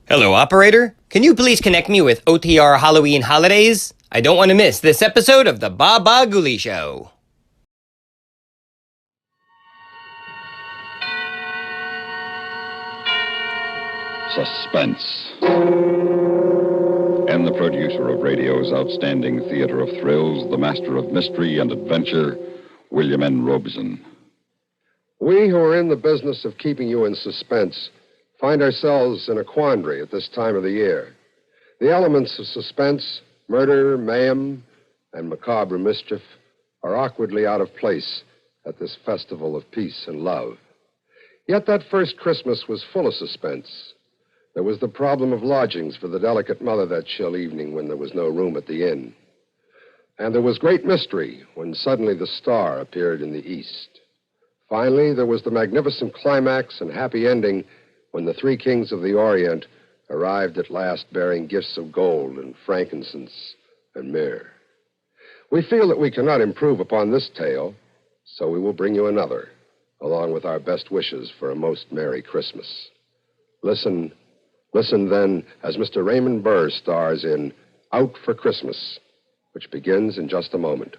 Hello, operator. Can you please connect me with OTR Halloween Holidays? I don't want to miss this episode of the Baba Ghoulie Show. Suspense. And the producer of radio's outstanding theater of thrills, the master of mystery and adventure, William N. Robeson. We who are in the business of keeping you in suspense find ourselves in a quandary at this time of the year. The elements of suspense, murder, mayhem, and macabre mischief are awkwardly out of place at this festival of peace and love. Yet that first Christmas was full of suspense. There was the problem of lodgings for the delicate mother that chill evening when there was no room at the inn. And there was great mystery when suddenly the star appeared in the east. Finally, there was the magnificent climax and happy ending when the three kings of the Orient arrived at last bearing gifts of gold and frankincense and myrrh. We feel that we cannot improve upon this tale, so we will bring you another, along with our best wishes for a most Merry Christmas. Listen then as Mr. Raymond Burr stars in Out for Christmas, which begins in just a moment.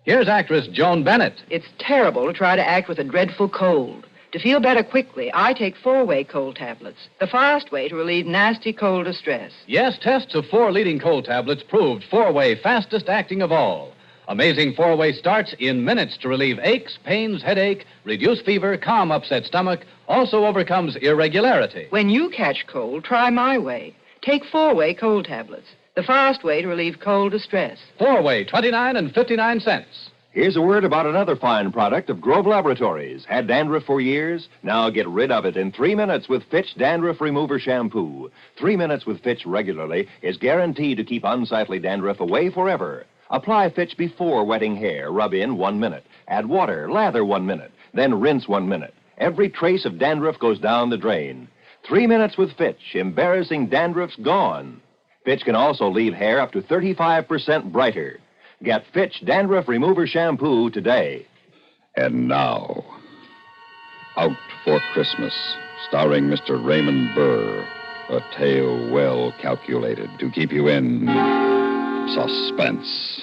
Here's actress Joan Bennett. It's terrible to try to act with a dreadful cold. To feel better quickly, I take 4-way cold tablets, the fast way to relieve nasty cold distress. Yes, tests of 4 leading cold tablets proved 4-way fastest acting of all. Amazing 4-way starts in minutes to relieve aches, pains, headache, reduce fever, calm upset stomach, also overcomes irregularity. When you catch cold, try my way. Take 4-way cold tablets, the fast way to relieve cold distress. 4-way, 29 and 59 cents. Here's a word about another fine product of Grove Laboratories. Had dandruff for years? Now get rid of it in 3 minutes with Fitch Dandruff Remover Shampoo. 3 minutes with Fitch regularly is guaranteed to keep unsightly dandruff away forever. Apply Fitch before wetting hair. Rub in 1 minute. Add water. Lather 1 minute. Then rinse 1 minute. Every trace of dandruff goes down the drain. 3 minutes with Fitch. Embarrassing dandruff's gone. Fitch can also leave hair up to 35% brighter. Get Fitch Dandruff Remover Shampoo today. And now, Out for Christmas, starring Mr. Raymond Burr, a tale well calculated to keep you in suspense.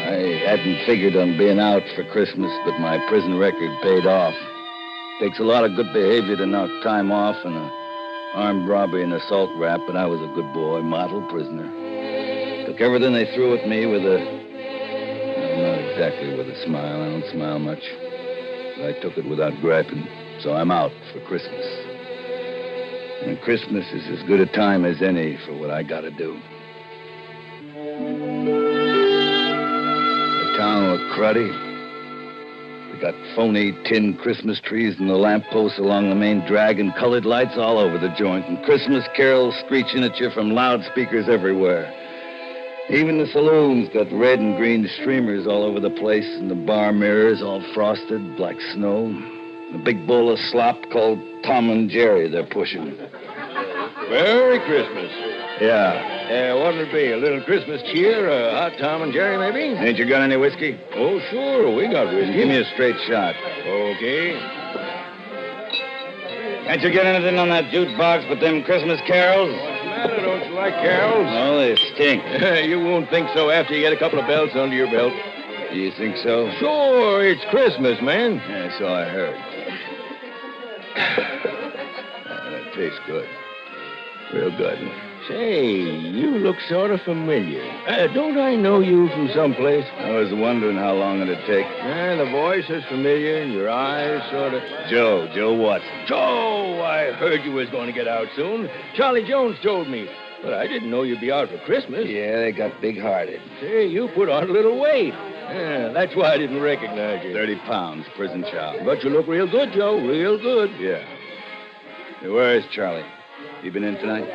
I hadn't figured on being out for Christmas, but my prison record paid off. Takes a lot of good behavior to knock time off and armed robbery and assault rap, but I was a good boy, model prisoner. Took everything they threw at me with not exactly with a smile. I don't smile much. But I took it without griping, so I'm out for Christmas. And Christmas is as good a time as any for what I gotta do. The town looked cruddy. Got phony tin Christmas trees and the lampposts along the main drag and colored lights all over the joint and Christmas carols screeching at you from loudspeakers everywhere. Even the saloons got red and green streamers all over the place and the bar mirrors all frosted, black snow. A big bowl of slop called Tom and Jerry they're pushing. Merry Christmas. Yeah. What'll it be? A little Christmas cheer? A hot Tom and Jerry, maybe? Ain't you got any whiskey? Oh, sure. We got whiskey. Give me a straight shot. Okay. Can't you get anything on that jukebox but them Christmas carols? What's the matter? Don't you like carols? Oh, they stink. You won't think so after you get a couple of belts under your belt. You think so? Sure. It's Christmas, man. Yeah, so I heard. That tastes good. Real good. Say, you look sort of familiar. Don't I know you from someplace? I was wondering how long it'd take. The voice is familiar, and your eyes sort of... Joe Watson. Joe! I heard you was going to get out soon. Charlie Jones told me. But I didn't know you'd be out for Christmas. Yeah, they got big-hearted. Say, you put on a little weight. That's why I didn't recognize you. 30 pounds, prison chow. But you look real good, Joe. Real good. Yeah. Hey, where is Charlie? He been in tonight?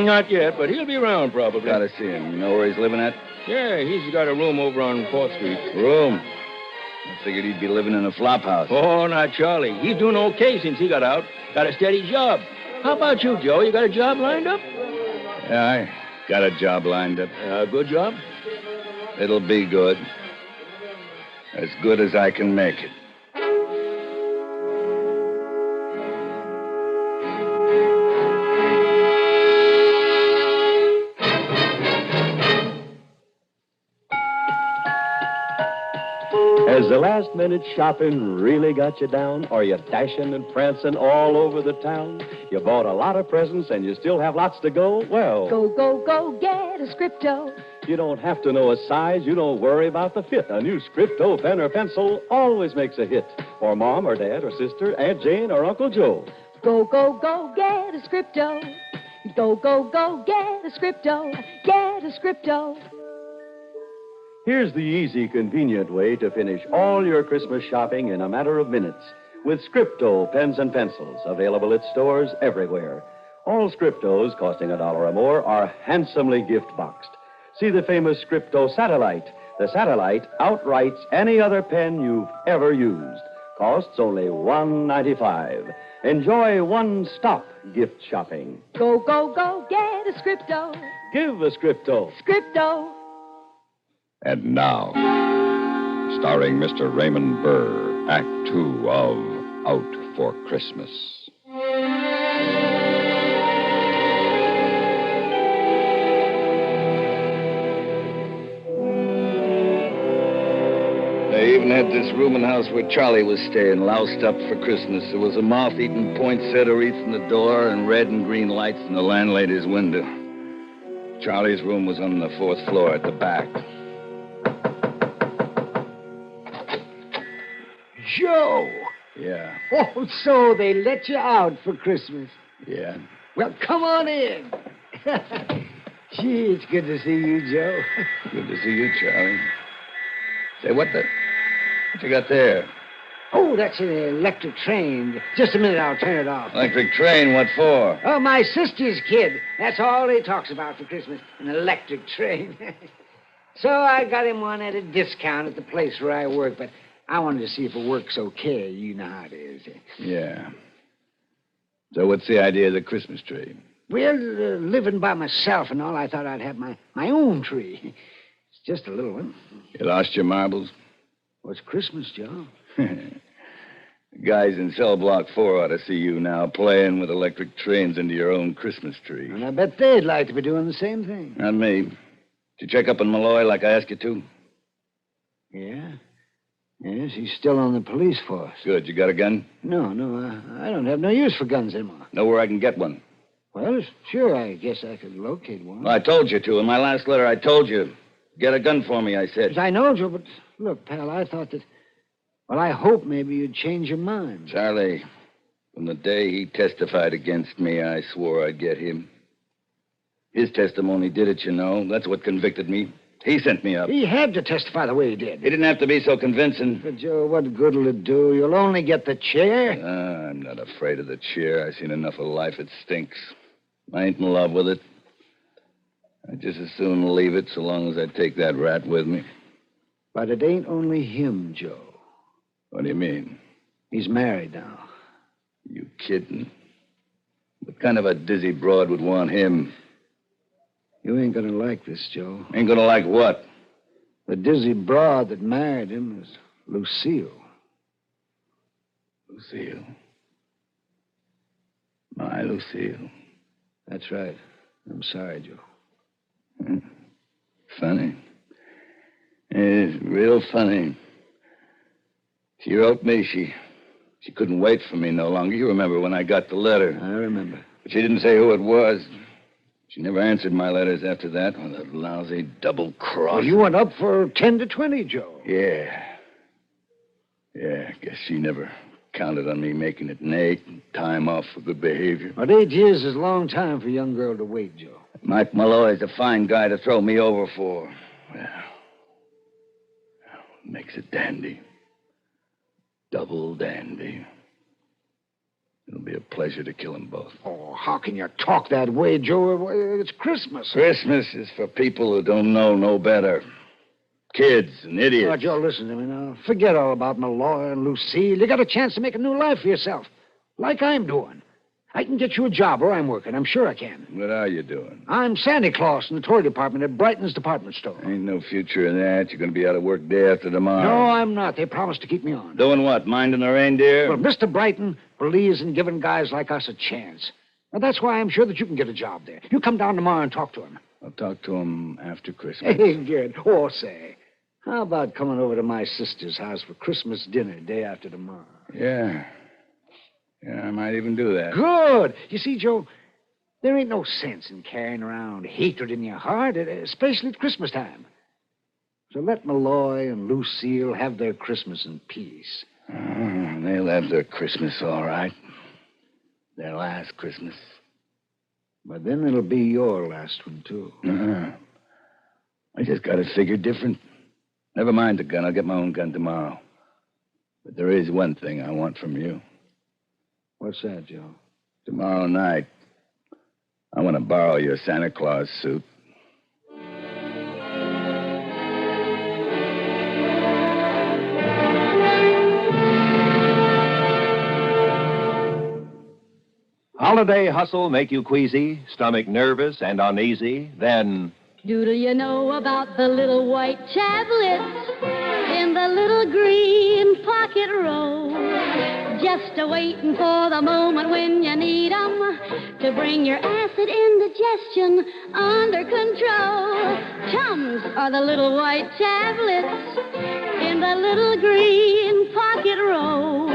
Not yet, but he'll be around probably. Gotta see him. You know where he's living at? Yeah, he's got a room over on 4th Street. Room? I figured he'd be living in a flop house. Oh, not Charlie. He's doing okay since he got out. Got a steady job. How about you, Joe? You got a job lined up? Yeah, I got a job lined up. A good job? It'll be good. As good as I can make it. Has the last-minute shopping really got you down? Are you dashing and prancing all over the town? You bought a lot of presents and you still have lots to go? Well, Go, get a Scripto. you don't have to know a size. You don't worry about the fit. A new Scripto pen or pencil always makes a hit. For Mom or Dad or sister, Aunt Jane or Uncle Joe. Go, get a Scripto. Go, get a Scripto. Get a Scripto. Here's the easy, convenient way to finish all your Christmas shopping in a matter of minutes with Scripto pens and pencils, available at stores everywhere. All Scriptos, costing $1 or more, are handsomely gift-boxed. See the famous Scripto Satellite. The Satellite outwrites any other pen you've ever used. Costs only $1.95. Enjoy one-stop gift shopping. Go, get a Scripto. Give a Scripto. Scripto. And now, starring Mr. Raymond Burr, Act Two of Out for Christmas. They even had this rooming house where Charlie was staying, loused up for Christmas. There was a moth-eaten poinsettia wreath in the door and red and green lights in the landlady's window. Charlie's room was on the 4th floor at the back. Joe! Yeah, Oh, so they let you out for Christmas. yeah. Well, come on in. Gee, it's good to see you, Joe. Good to see you, Charlie. Say, what you got there? Oh, that's an electric train. Just a minute, I'll turn it off. Electric train, what for? Oh, my sister's kid. That's all he talks about for Christmas, an electric train. So I got him one at a discount at the place where I work, but I wanted to see if it works okay. You know how it is. Yeah. So what's the idea of the Christmas tree? Well, living by myself and all, I thought I'd have my own tree. It's just a little one. You lost your marbles? Well, it's Christmas, Joe. Guys in cell block 4 ought to see you now playing with electric trains into your own Christmas tree. And I bet they'd like to be doing the same thing. Not me. Did you check up on Malloy like I asked you to? Yeah? Yes, he's still on the police force. Good. You got a gun? No, I don't have no use for guns anymore. Know where I can get one? Well, sure, I guess I could locate one. Well, I told you to. In my last letter, I told you. Get a gun for me, I said. I know, Joe, but look, pal, I thought that... Well, I hope maybe you'd change your mind. Charlie, from the day he testified against me, I swore I'd get him. His testimony did it, you know. That's what convicted me. He sent me up. He had to testify the way he did. He didn't have to be so convincing. But, Joe, what good'll it do? You'll only get the chair. I'm not afraid of the chair. I've seen enough of life. It stinks. I ain't in love with it. I'd just as soon leave it so long as I take that rat with me. But it ain't only him, Joe. What do you mean? He's married now. You kidding? What kind of a dizzy broad would want him? You ain't gonna like this, Joe. Ain't gonna like what? The dizzy broad that married him is Lucille. Lucille. My Lucille. That's right. I'm sorry, Joe. Funny. It's real funny. She wrote me. She couldn't wait for me no longer. You remember when I got the letter. I remember. But she didn't say who it was. She never answered my letters after that. Oh, that lousy double-cross. Well, you went up for 10 to 20, Joe. Yeah. Yeah, I guess she never counted on me making it an 8 and time off for good behavior. But 8 years is a long time for a young girl to wait, Joe. Mike Malloy's a fine guy to throw me over for. Well, makes it dandy. Double dandy. It'll be a pleasure to kill them both. Oh, how can you talk that way, Joe? It's Christmas. Christmas is for people who don't know no better. Kids and idiots. Oh, Joe, listen to me now. Forget all about Malloy and Lucille. You got a chance to make a new life for yourself, like I'm doing. I can get you a job where I'm working. I'm sure I can. What are you doing? I'm Santa Claus in the toy department at Brighton's department store. Ain't no future in that. You're going to be out of work day after tomorrow. No, I'm not. They promised to keep me on. Doing what? Minding the reindeer? Well, Mr. Brighton believes in giving guys like us a chance. Now, that's why I'm sure that you can get a job there. You come down tomorrow and talk to him. I'll talk to him after Christmas. Hey, good. Oh, say, how about coming over to my sister's house for Christmas dinner day after tomorrow? Yeah. Yeah, I might even do that. Good. You see, Joe, there ain't no sense in carrying around hatred in your heart, especially at Christmas time. So let Malloy and Lucille have their Christmas in peace. They'll have their Christmas, all right. Their last Christmas. But then it'll be your last one, too. I just got it figured different. Never mind the gun. I'll get my own gun tomorrow. But there is one thing I want from you. What's that, Joe? Tomorrow night, I want to borrow your Santa Claus suit. Holiday hustle make you queasy, stomach nervous and uneasy, then... Doodle you know about the little white tablets in the little green pocket roll? Just a-waiting for the moment when you need 'em to bring your acid indigestion under control. Tums are the little white tablets in the little green pocket roll.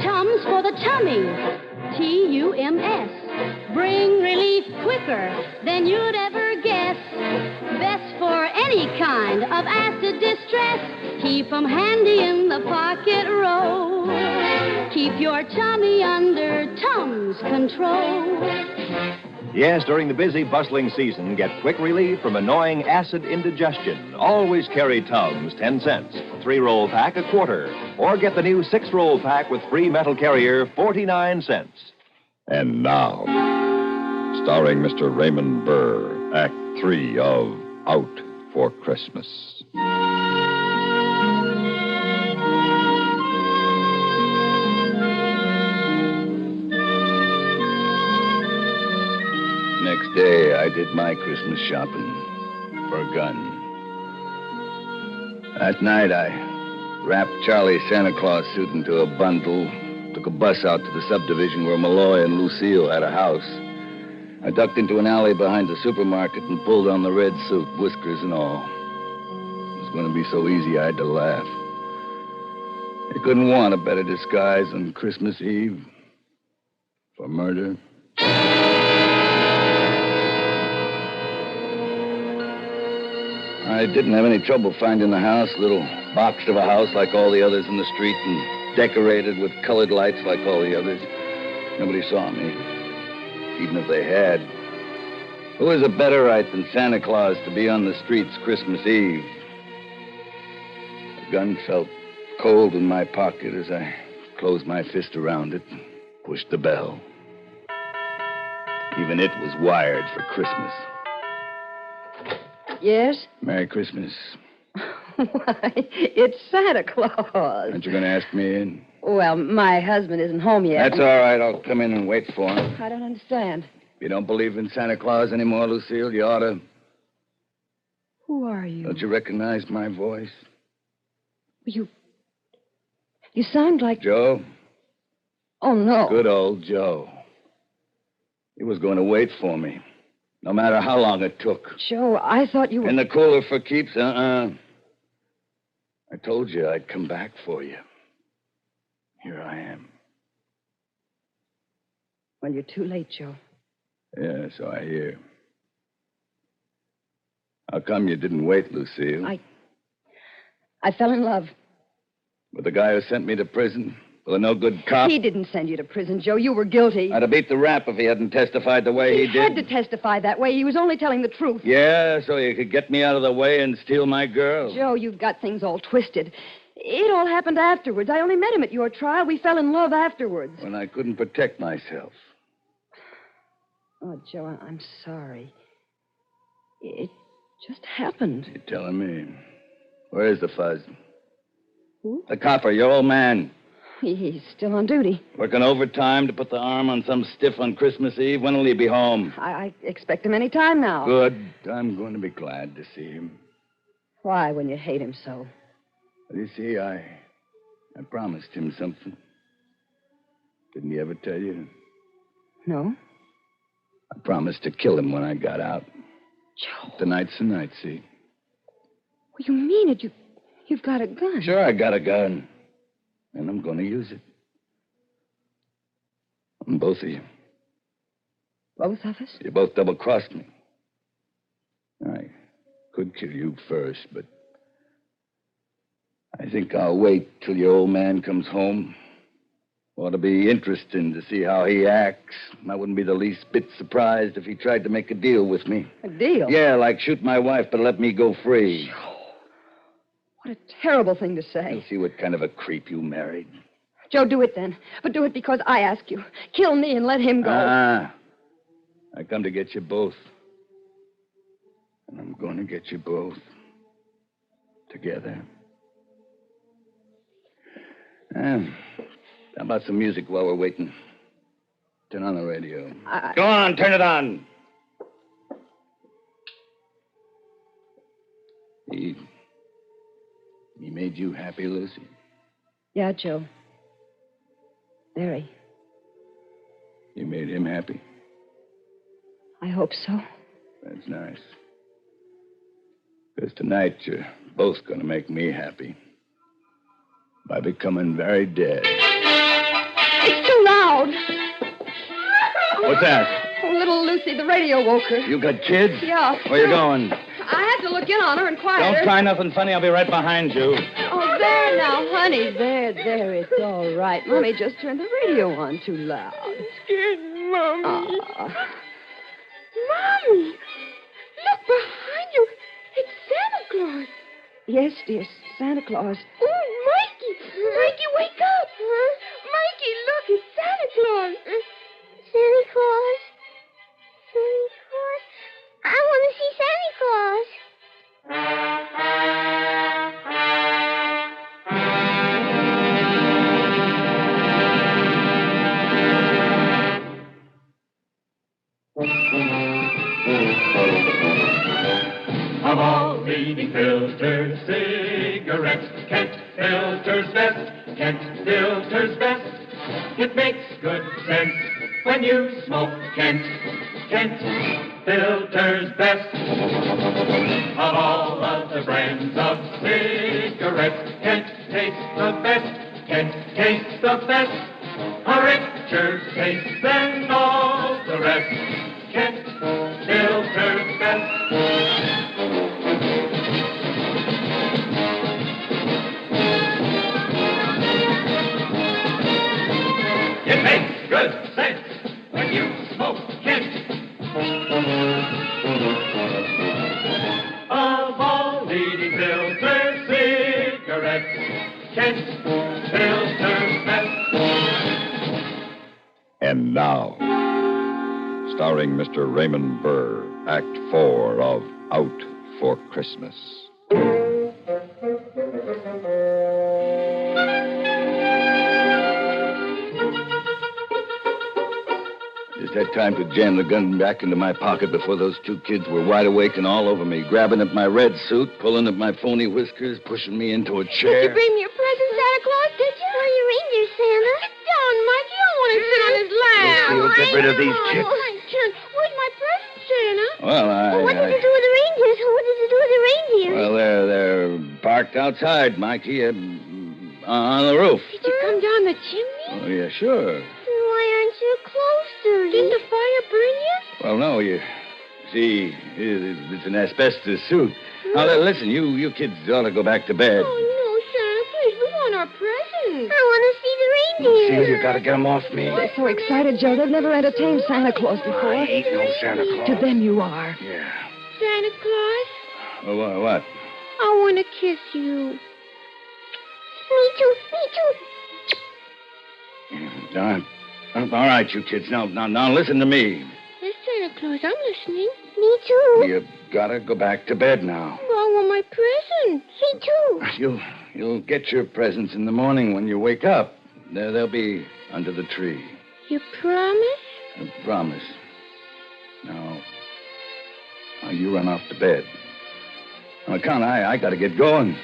Tums for the tummy. Tums. Bring relief quicker than you'd ever guess. Best for any kind of acid distress. Keep 'em handy in the pocket roll. Keep your tummy under Tums control. Yes, during the busy, bustling season, get quick relief from annoying acid indigestion. Always carry Tums, 10 cents. 3-roll pack, a quarter. Or get the new 6-roll pack with free metal carrier, 49 cents. And now, starring Mr. Raymond Burr, Act 3 of Out for Christmas. Next day, I did my Christmas shopping for a gun. That night, I wrapped Charlie's Santa Claus suit into a bundle, took a bus out to the subdivision where Malloy and Lucille had a house. I ducked into an alley behind the supermarket and pulled on the red suit, whiskers and all. It was going to be so easy, I had to laugh. You couldn't want a better disguise on Christmas Eve for murder. I didn't have any trouble finding the house, a little box of a house like all the others in the street and decorated with colored lights like all the others. Nobody saw me, even if they had. Who has a better right than Santa Claus to be on the streets Christmas Eve? The gun felt cold in my pocket as I closed my fist around it and pushed the bell. Even it was wired for Christmas. Yes? Merry Christmas. Why, it's Santa Claus. Aren't you going to ask me in? Well, my husband isn't home yet. That's all right. I'll come in and wait for him. I don't understand. If you don't believe in Santa Claus anymore, Lucille, you ought to. Who are you? Don't you recognize my voice? You sound like... Joe? Oh, no. Good old Joe. He was going to wait for me, no matter how long it took. Joe, I thought you were... In the cooler for keeps? I told you I'd come back for you. Here I am. Well, you're too late, Joe. Yeah, so I hear. How come you didn't wait, Lucille? I fell in love. With the guy who sent me to prison? With a no-good cop? He didn't send you to prison, Joe. You were guilty. I'd have beat the rap if he hadn't testified the way he did. He had to testify that way. He was only telling the truth. Yeah, so you could get me out of the way and steal my girl. Joe, you've got things all twisted. It all happened afterwards. I only met him at your trial. We fell in love afterwards. When I couldn't protect myself. Oh, Joe, I'm sorry. It just happened. You're telling me. Where is the fuzz? Who? The copper, your old man. He's still on duty. Working overtime to put the arm on some stiff on Christmas Eve. When will he be home? I expect him any time now. Good. I'm going to be glad to see him. Why, when you hate him so? Well, you see, I promised him something. Didn't he ever tell you? No. I promised to kill him when I got out. Joe. Tonight's the night, see? Well, you mean it? You've got a gun. Sure, I got a gun. And I'm going to use it. On both of you. Both of us? You both double-crossed me. I could kill you first, but I think I'll wait till your old man comes home. Ought to be interesting to see how he acts. I wouldn't be the least bit surprised if he tried to make a deal with me. A deal? Yeah, like shoot my wife, but let me go free. What a terrible thing to say. You'll see what kind of a creep you married. Joe, do it then. But do it because I ask you. Kill me and let him go. I come to get you both. And I'm going to get you both. Together. How about some music while we're waiting? Turn on the radio. Go on, turn it on. He made you happy, Lucy? Yeah, Joe. Very. You made him happy? I hope so. That's nice. Because tonight you're both going to make me happy. By becoming very dead. It's too loud. What's that? Oh, little Lucy, the radio woke her. You got kids? Yeah. Where you going? I had to look in on her and quiet her. Don't try nothing funny. I'll be right behind you. Oh, there now, honey. There. It's all right. Mommy just turned the radio on too loud. I'm scared, Mommy. Mommy, look behind you. It's Santa Claus. Yes, dear, Santa Claus. Oh, Mikey, wake up. Mikey, look, it's Santa Claus. Santa Claus? Santa Claus? I want to see Santa Claus. Of all leading filters, cigarettes, Kent filters best, Kent filters best. It makes good sense when you smoke Kent, Kent filters best. Of all of the brands of cigarettes, Kent tastes the best, Kent tastes the best. A richer taste than all the rest, Kent filters best. It makes good sense when you smoke Kent. Of all leading filter cigarettes, Kent filters best. And now, starring Mr. Raymond Burr, Act 4 of Out for Christmas. Just had time to jam the gun back into my pocket before those two kids were wide awake and all over me, grabbing at my red suit, pulling at my phony whiskers, pushing me into a chair. Did you bring me a present, Santa Claus? Did you? Where are your reindeer, Santa? Sit down, Mike. You don't want to sit on his lap. We'll get rid of these chicks. Where's my present, Santa? Well, What did you do with the reindeers? What did you do with the reindeers? Well, they're parked outside, Mikey, on the roof. Did you come down the chimney? Oh, yeah, sure. Why aren't you close to me? Didn't the fire burn you? Well, no, you see, it's an asbestos suit. Now, listen, you kids ought to go back to bed. Oh, no, Santa, please, we want our presents. I want to see the reindeer. See, you gotta get them off me. They're so excited, Joe. They've never entertained Santa Claus before. I ain't no Santa Claus. To them you are. Yeah. Santa Claus, Well, what? I want to kiss you. too. Me too. All right, you kids. Now listen to me. Yes, Santa Claus, I'm listening. Me too. You gotta go back to bed now. Well, I want my presents. Me too. You'll get your presents in the morning when you wake up. They'll be under the tree. You promise? I promise. Now, you run off to bed. On account, I gotta get going.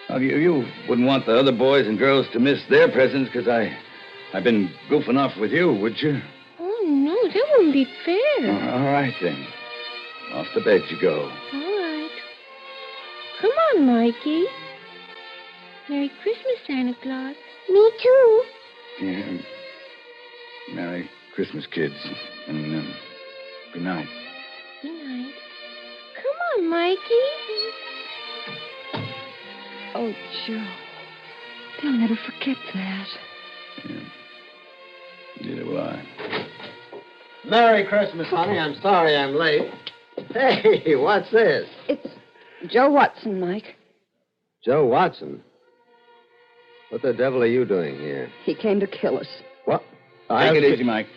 Now, you wouldn't want the other boys and girls to miss their presents because I've been goofing off with you, would you? Oh, no, that wouldn't be fair. All right, then. Off to bed you go. All right. Come on, Mikey. Merry Christmas, Santa Claus. Me too. Yeah. Merry Christmas, kids. And good night. Good night. Come on, Mikey. Oh, Joe. They'll never forget that. Yeah. Neither will I. Merry Christmas, honey. I'm sorry I'm late. Hey, what's this? It's Joe Watson, Mike. Joe Watson? What the devil are you doing here? He came to kill us. What? Take it easy, Mike.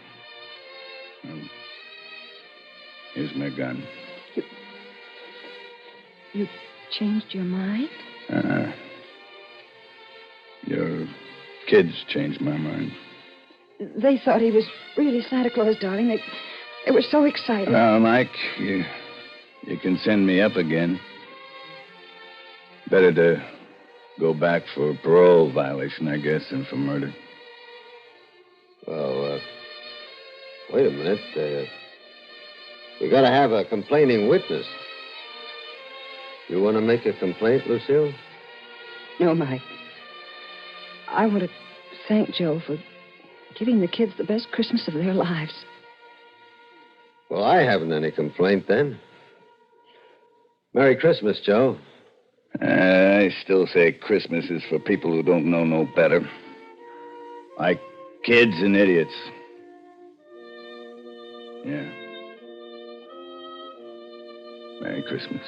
Here's my gun. You changed your mind? Your kids changed my mind. They thought he was really Santa Claus, darling. They were so excited. Well, Mike, you can send me up again. Better to go back for a parole violation, I guess, than for murder. Well, wait a minute. We gotta have a complaining witness. You want to make a complaint, Lucille? No, Mike. I want to thank Joe for giving the kids the best Christmas of their lives. Well, I haven't any complaint then. Merry Christmas, Joe. I still say Christmas is for people who don't know no better. Like kids and idiots. Yeah. Merry Christmas.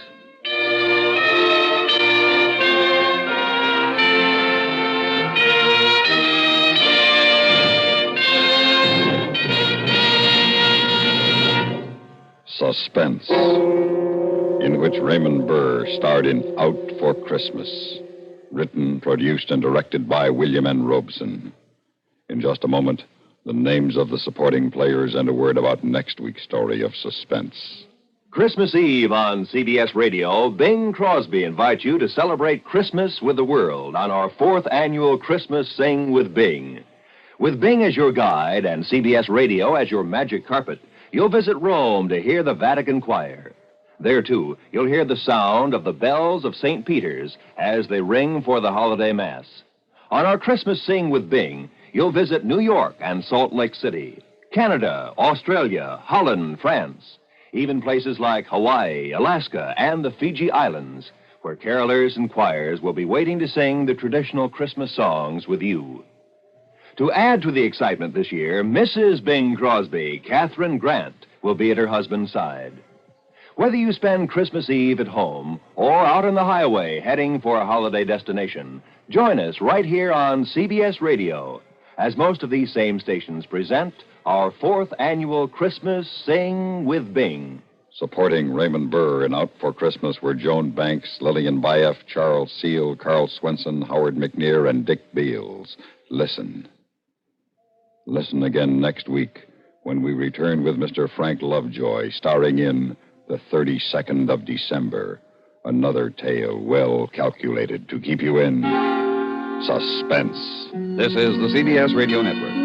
Suspense, in which Raymond Burr starred in Out for Christmas. Written, produced, and directed by William N. Robeson. In just a moment, the names of the supporting players and a word about next week's story of Suspense. Christmas Eve on CBS Radio, Bing Crosby invites you to celebrate Christmas with the world on our 4th annual Christmas Sing with Bing. With Bing as your guide and CBS Radio as your magic carpet, you'll visit Rome to hear the Vatican Choir. There, too, you'll hear the sound of the bells of St. Peter's as they ring for the holiday Mass. On our Christmas Sing with Bing, you'll visit New York and Salt Lake City, Canada, Australia, Holland, France, even places like Hawaii, Alaska, and the Fiji Islands, where carolers and choirs will be waiting to sing the traditional Christmas songs with you. To add to the excitement this year, Mrs. Bing Crosby, Catherine Grant, will be at her husband's side. Whether you spend Christmas Eve at home or out on the highway heading for a holiday destination, join us right here on CBS Radio, as most of these same stations present our 4th annual Christmas Sing with Bing. Supporting Raymond Burr in Out for Christmas were Joan Banks, Lillian Bayef, Charles Seal, Carl Swenson, Howard McNear, and Dick Beals. Listen. Listen again next week when we return with Mr. Frank Lovejoy, starring in The 32nd of December. Another tale well calculated to keep you in suspense. This is the CBS Radio Network.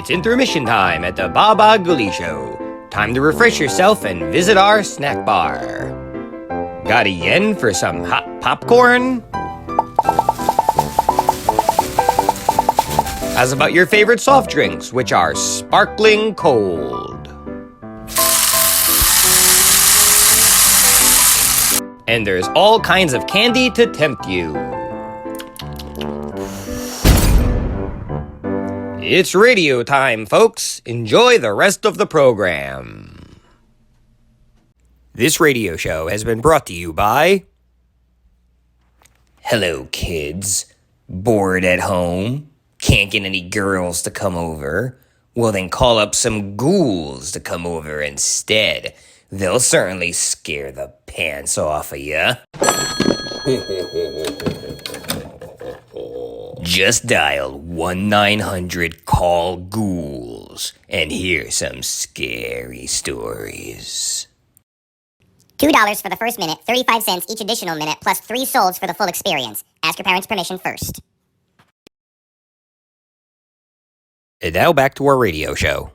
It's intermission time at the Baba Ghoulie Show. Time to refresh yourself and visit our snack bar. Got a yen for some hot popcorn? How's about your favorite soft drinks, which are sparkling cold? And there's all kinds of candy to tempt you. It's radio time, folks. Enjoy the rest of the program. This radio show has been brought to you by... Hello, kids. Bored at home? Can't get any girls to come over? Well, then call up some ghouls to come over instead. They'll certainly scare the pants off of ya. Just dial 1-900-CALL-GHOULS and hear some scary stories. $2 for the first minute, 35 cents each additional minute, plus 3 solds for the full experience. Ask your parents' permission first. And now back to our radio show.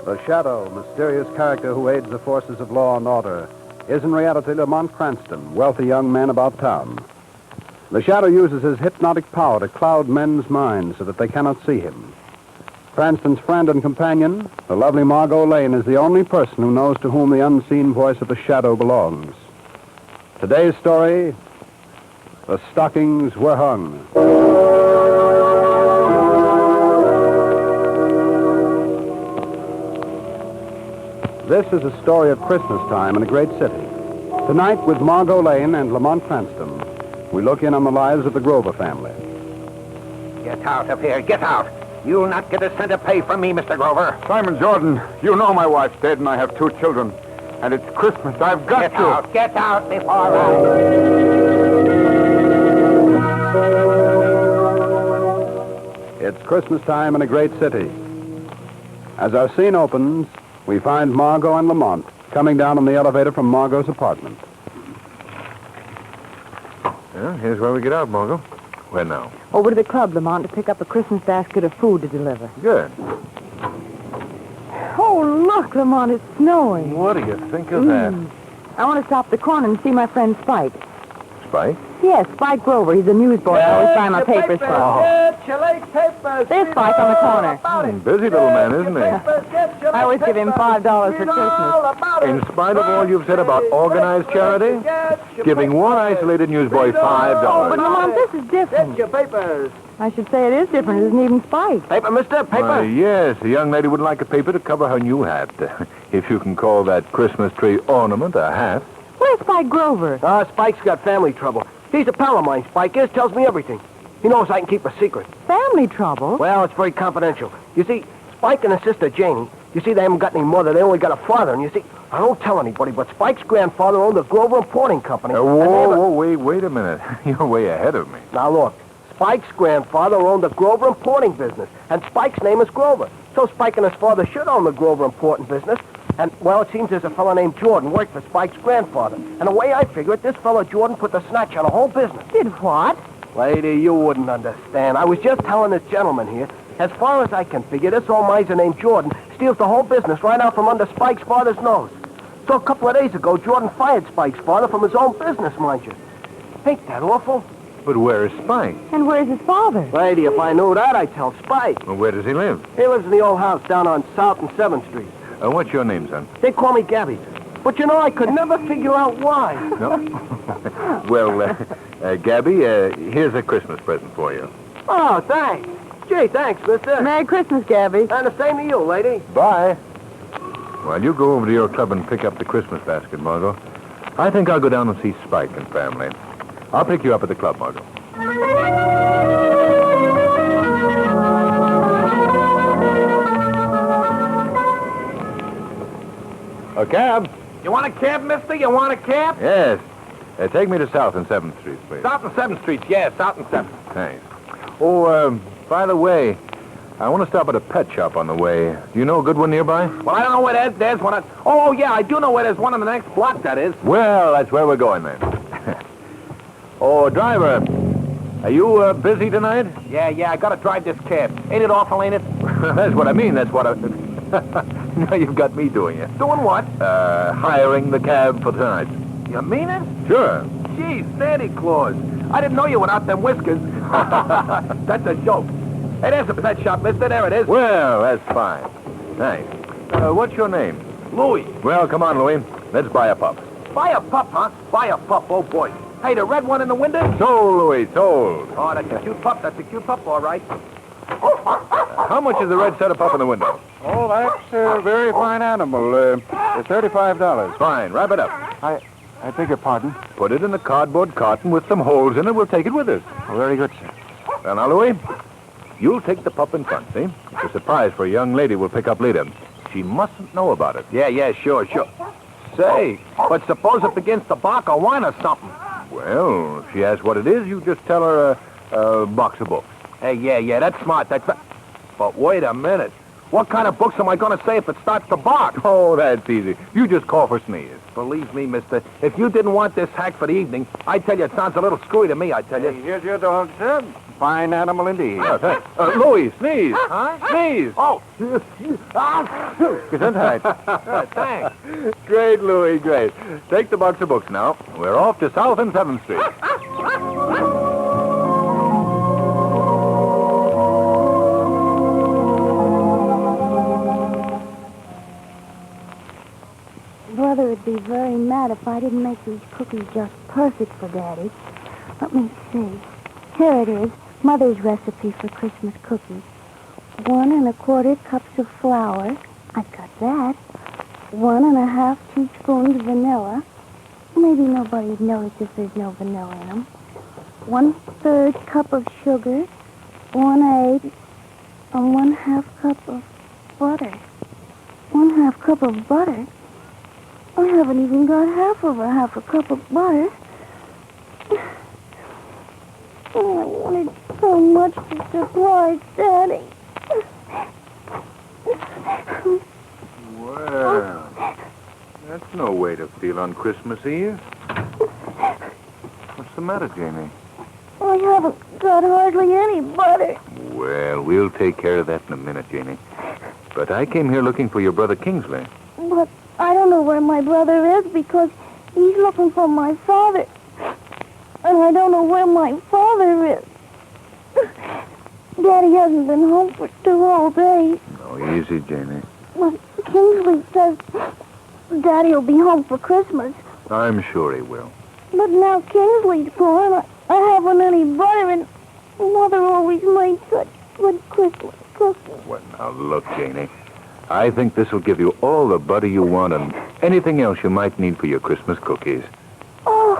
The Shadow, mysterious character who aids the forces of law and order, is in reality Lamont Cranston, wealthy young man about town. The Shadow uses his hypnotic power to cloud men's minds so that they cannot see him. Cranston's friend and companion, the lovely Margot Lane, is the only person who knows to whom the unseen voice of the Shadow belongs. Today's story, The Stockings Were Hung. This is a story of Christmas time in a great city. Tonight, with Margot Lane and Lamont Cranston, we look in on the lives of the Grover family. Get out of here, get out! You'll not get a cent of pay from me, Mr. Grover. Simon Jordan, you know my wife's dead and I have 2 children. And it's Christmas. I've got to. Get out before It's Christmas time in a great city. As our scene opens, we find Margot and Lamont coming down on the elevator from Margot's apartment. Yeah, here's where we get out, Margot. Where now? Over to the club, Lamont, to pick up a Christmas basket of food to deliver. Good. Oh, look, Lamont, it's snowing. What do you think of that? I want to stop at the corner and see my friend Spike. Spike? Yes, Spike Grover. He's a newsboy. I always buy my papers from. There's Spike on the corner. Busy little man, isn't he? I always give him $5 for Christmas. In spite of all you've said about organized charity, giving one isolated newsboy $5. But, Lamont, this is different. Get your papers. I should say it is different. It isn't even Spike. Paper, mister, paper. Yes, a young lady would like a paper to cover her new hat. If you can call that Christmas tree ornament a hat. Where's Spike Grover? Spike's got family trouble. He's a pal of mine, Spike is. Tells me everything. He knows I can keep a secret. Family trouble? Well, it's very confidential. You see, Spike and his sister Janie, you see, they haven't got any mother. They only got a father. And you see, I don't tell anybody, but Spike's grandfather owned the Grover Importing Company. Wait a minute. You're way ahead of me. Now, look. Spike's grandfather owned the Grover Importing business, and Spike's name is Grover. So Spike and his father should own the Grover Importing business. And, well, it seems there's a fellow named Jordan worked for Spike's grandfather. And the way I figure it, this fellow Jordan put the snatch on the whole business. Did what? Lady, you wouldn't understand. I was just telling this gentleman here, as far as I can figure, this old miser named Jordan steals the whole business right out from under Spike's father's nose. So a couple of days ago, Jordan fired Spike's father from his own business, mind you. Ain't that awful? But where is Spike? And where's his father? Lady, if I knew that, I'd tell Spike. Well, where does he live? He lives in the old house down on South and 7th Street. What's your name, son? They call me Gabby. But you know, I could never figure out why. No? Well, Gabby, here's a Christmas present for you. Oh, thanks. Gee, thanks, mister. Merry Christmas, Gabby. And the same to you, lady. Bye. While you go over to your club and pick up the Christmas basket, Margot, I think I'll go down and see Spike and family. I'll pick you up at the club, Margot. A cab? You want a cab, mister? You want a cab? Yes. Take me to South and 7th Street, please. South and 7th Street, yeah, South and 7th. Thanks. Oh, by the way, I want to stop at a pet shop on the way. Do you know a good one nearby? Well, I don't know where there's one. Oh, yeah, I do know where there's one on the next block, that is. Well, that's where we're going, then. Oh, driver, are you busy tonight? Yeah, I gotta drive this cab. Ain't it awful, ain't it? That's what I mean. That's what I... Now you've got me doing it. Doing what? Hiring the cab for tonight. You mean it? Sure. Gee, Santa Claus. I didn't know you without them whiskers. That's a joke. Hey, there's a pet shop, mister. There it is. Well, that's fine. Thanks. What's your name? Louis. Well, come on, Louis. Let's buy a pup. Buy a pup, huh? Buy a pup, oh boy. Hey, the red one in the window? Sold, Louis, sold. Oh, that's a cute pup. That's a cute pup, all right. How much is the red setup up in the window? Oh, that's a very fine animal. $35. Fine, wrap it up. I beg your pardon? Put it in the cardboard carton with some holes in it. We'll take it with us. Oh, very good, sir. Well, now, Louis, you'll take the pup in front, see? It's a surprise for a young lady we'll pick up later. She mustn't know about it. Yeah, sure. Say, but suppose it begins to bark or whine or something. Well, if she asks what it is, you just tell her a box of books. Hey, yeah, that's smart. But wait a minute. What kind of books am I going to say if it starts to bark? Oh, that's easy. You just call for Sneeze. Believe me, mister, if you didn't want this hack for the evening, I tell you it sounds a little screwy to me, I tell you. Hey, here's your dog, sir. Fine animal indeed. Oh, thanks. Louis, Sneeze. Huh? Sneeze. Oh. Gesundheit. Thanks. Great, Louis, great. Take the box of books now. We're off to South and 7th Street. Brother would be very mad if I didn't make these cookies just perfect for Daddy. Let me see. Here it is, Mother's recipe for Christmas cookies. 1 1/4 cups of flour. I've got that. 1 1/2 teaspoons vanilla. Maybe nobody would notice if there's no vanilla in them. 1/3 cup of sugar. 1 egg. And 1/2 cup of butter. 1/2 cup of butter? I haven't even got half a cup of butter. Oh, I wanted so much to surprise Daddy. Well, that's no way to feel on Christmas Eve. What's the matter, Jamie? I haven't got hardly any butter. Well, we'll take care of that in a minute, Jamie. But I came here looking for your brother Kingsley. But I don't know where my brother is because he's looking for my father. And I don't know where my father is. Daddy hasn't been home for 2 whole days. Oh, easy, Jamie. Well, Kingsley says Daddy will be home for Christmas. I'm sure he will. But now Kingsley's gone. I haven't any butter, and Mother always made such good Christmas cookies. Well, now look, Janie. I think this will give you all the butter you want and anything else you might need for your Christmas cookies. Oh,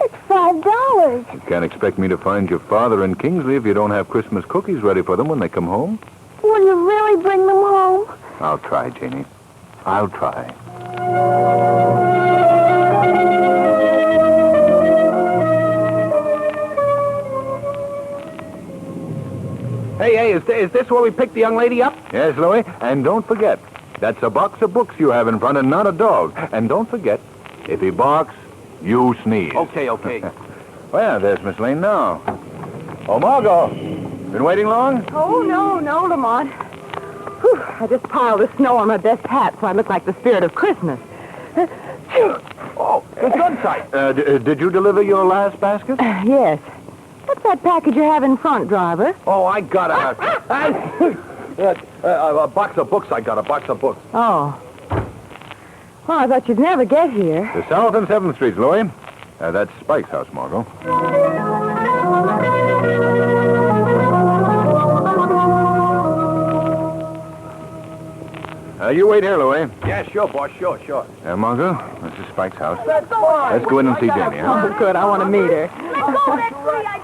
it's $5. You can't expect me to find your father and Kingsley if you don't have Christmas cookies ready for them when they come home. Will you really bring them home? I'll try, Janie. I'll try. Hey, is this where we pick the young lady up? Yes, Louis, and don't forget, that's a box of books you have in front and not a dog. And don't forget, if he barks, you sneeze. Okay. Well, there's Miss Lane now. Oh, Margot, been waiting long? Oh, no, Lamont. Whew, I just piled the snow on my best hat so I look like the spirit of Christmas. Oh, it's gun sight. Did you deliver your last basket? Yes. What's that package you have in front, driver? Oh, I got a box of books. I got a box of books. Oh. Well, I thought you'd never get here. The South and 7th Streets, Louis. That's Spike's house, Margot. You wait here, Louis. Yeah, sure, boss. Sure. Margot, this is Spike's house. That's fine. Let's go in and see Jenny, huh? Oh, good. I want to meet her.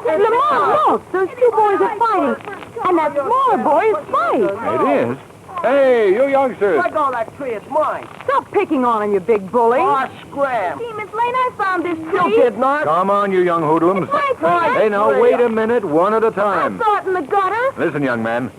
Lamont, look. Those two boys are fighting. And that smaller boy is Spike. It is? Hey, you youngsters. Let go of that tree. It's mine. Stop picking on him, you big bully. Oh, scram. Gee, Miss Lane, I found this tree. You did not. Come on, you young hoodlums. Hey, now, wait a minute, one at a time. I saw it in the gutter. Listen, young man.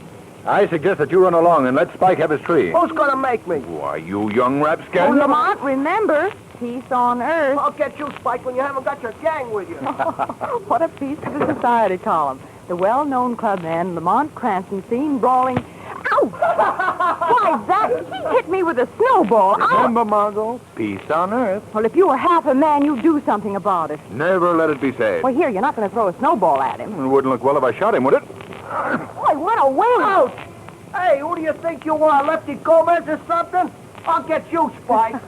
I suggest that you run along and let Spike have his tree. Who's going to make me? Why, you young rapscallion. Oh, Lamont, remember, peace on earth. I'll get you, Spike, when you haven't got your gang with you. What a piece of the society column. The well-known clubman Lamont Cranston seen brawling. Ow! Why, that? He hit me with a snowball. Remember, Margot, peace on earth. Well, if you were half a man, you'd do something about it. Never let it be said. Well, here, you're not going to throw a snowball at him. It wouldn't look well if I shot him, would it? Boy, what a wing! Ouch! Hey, who do you think you are, Lefty Gomez or something? I'll get you, Spike.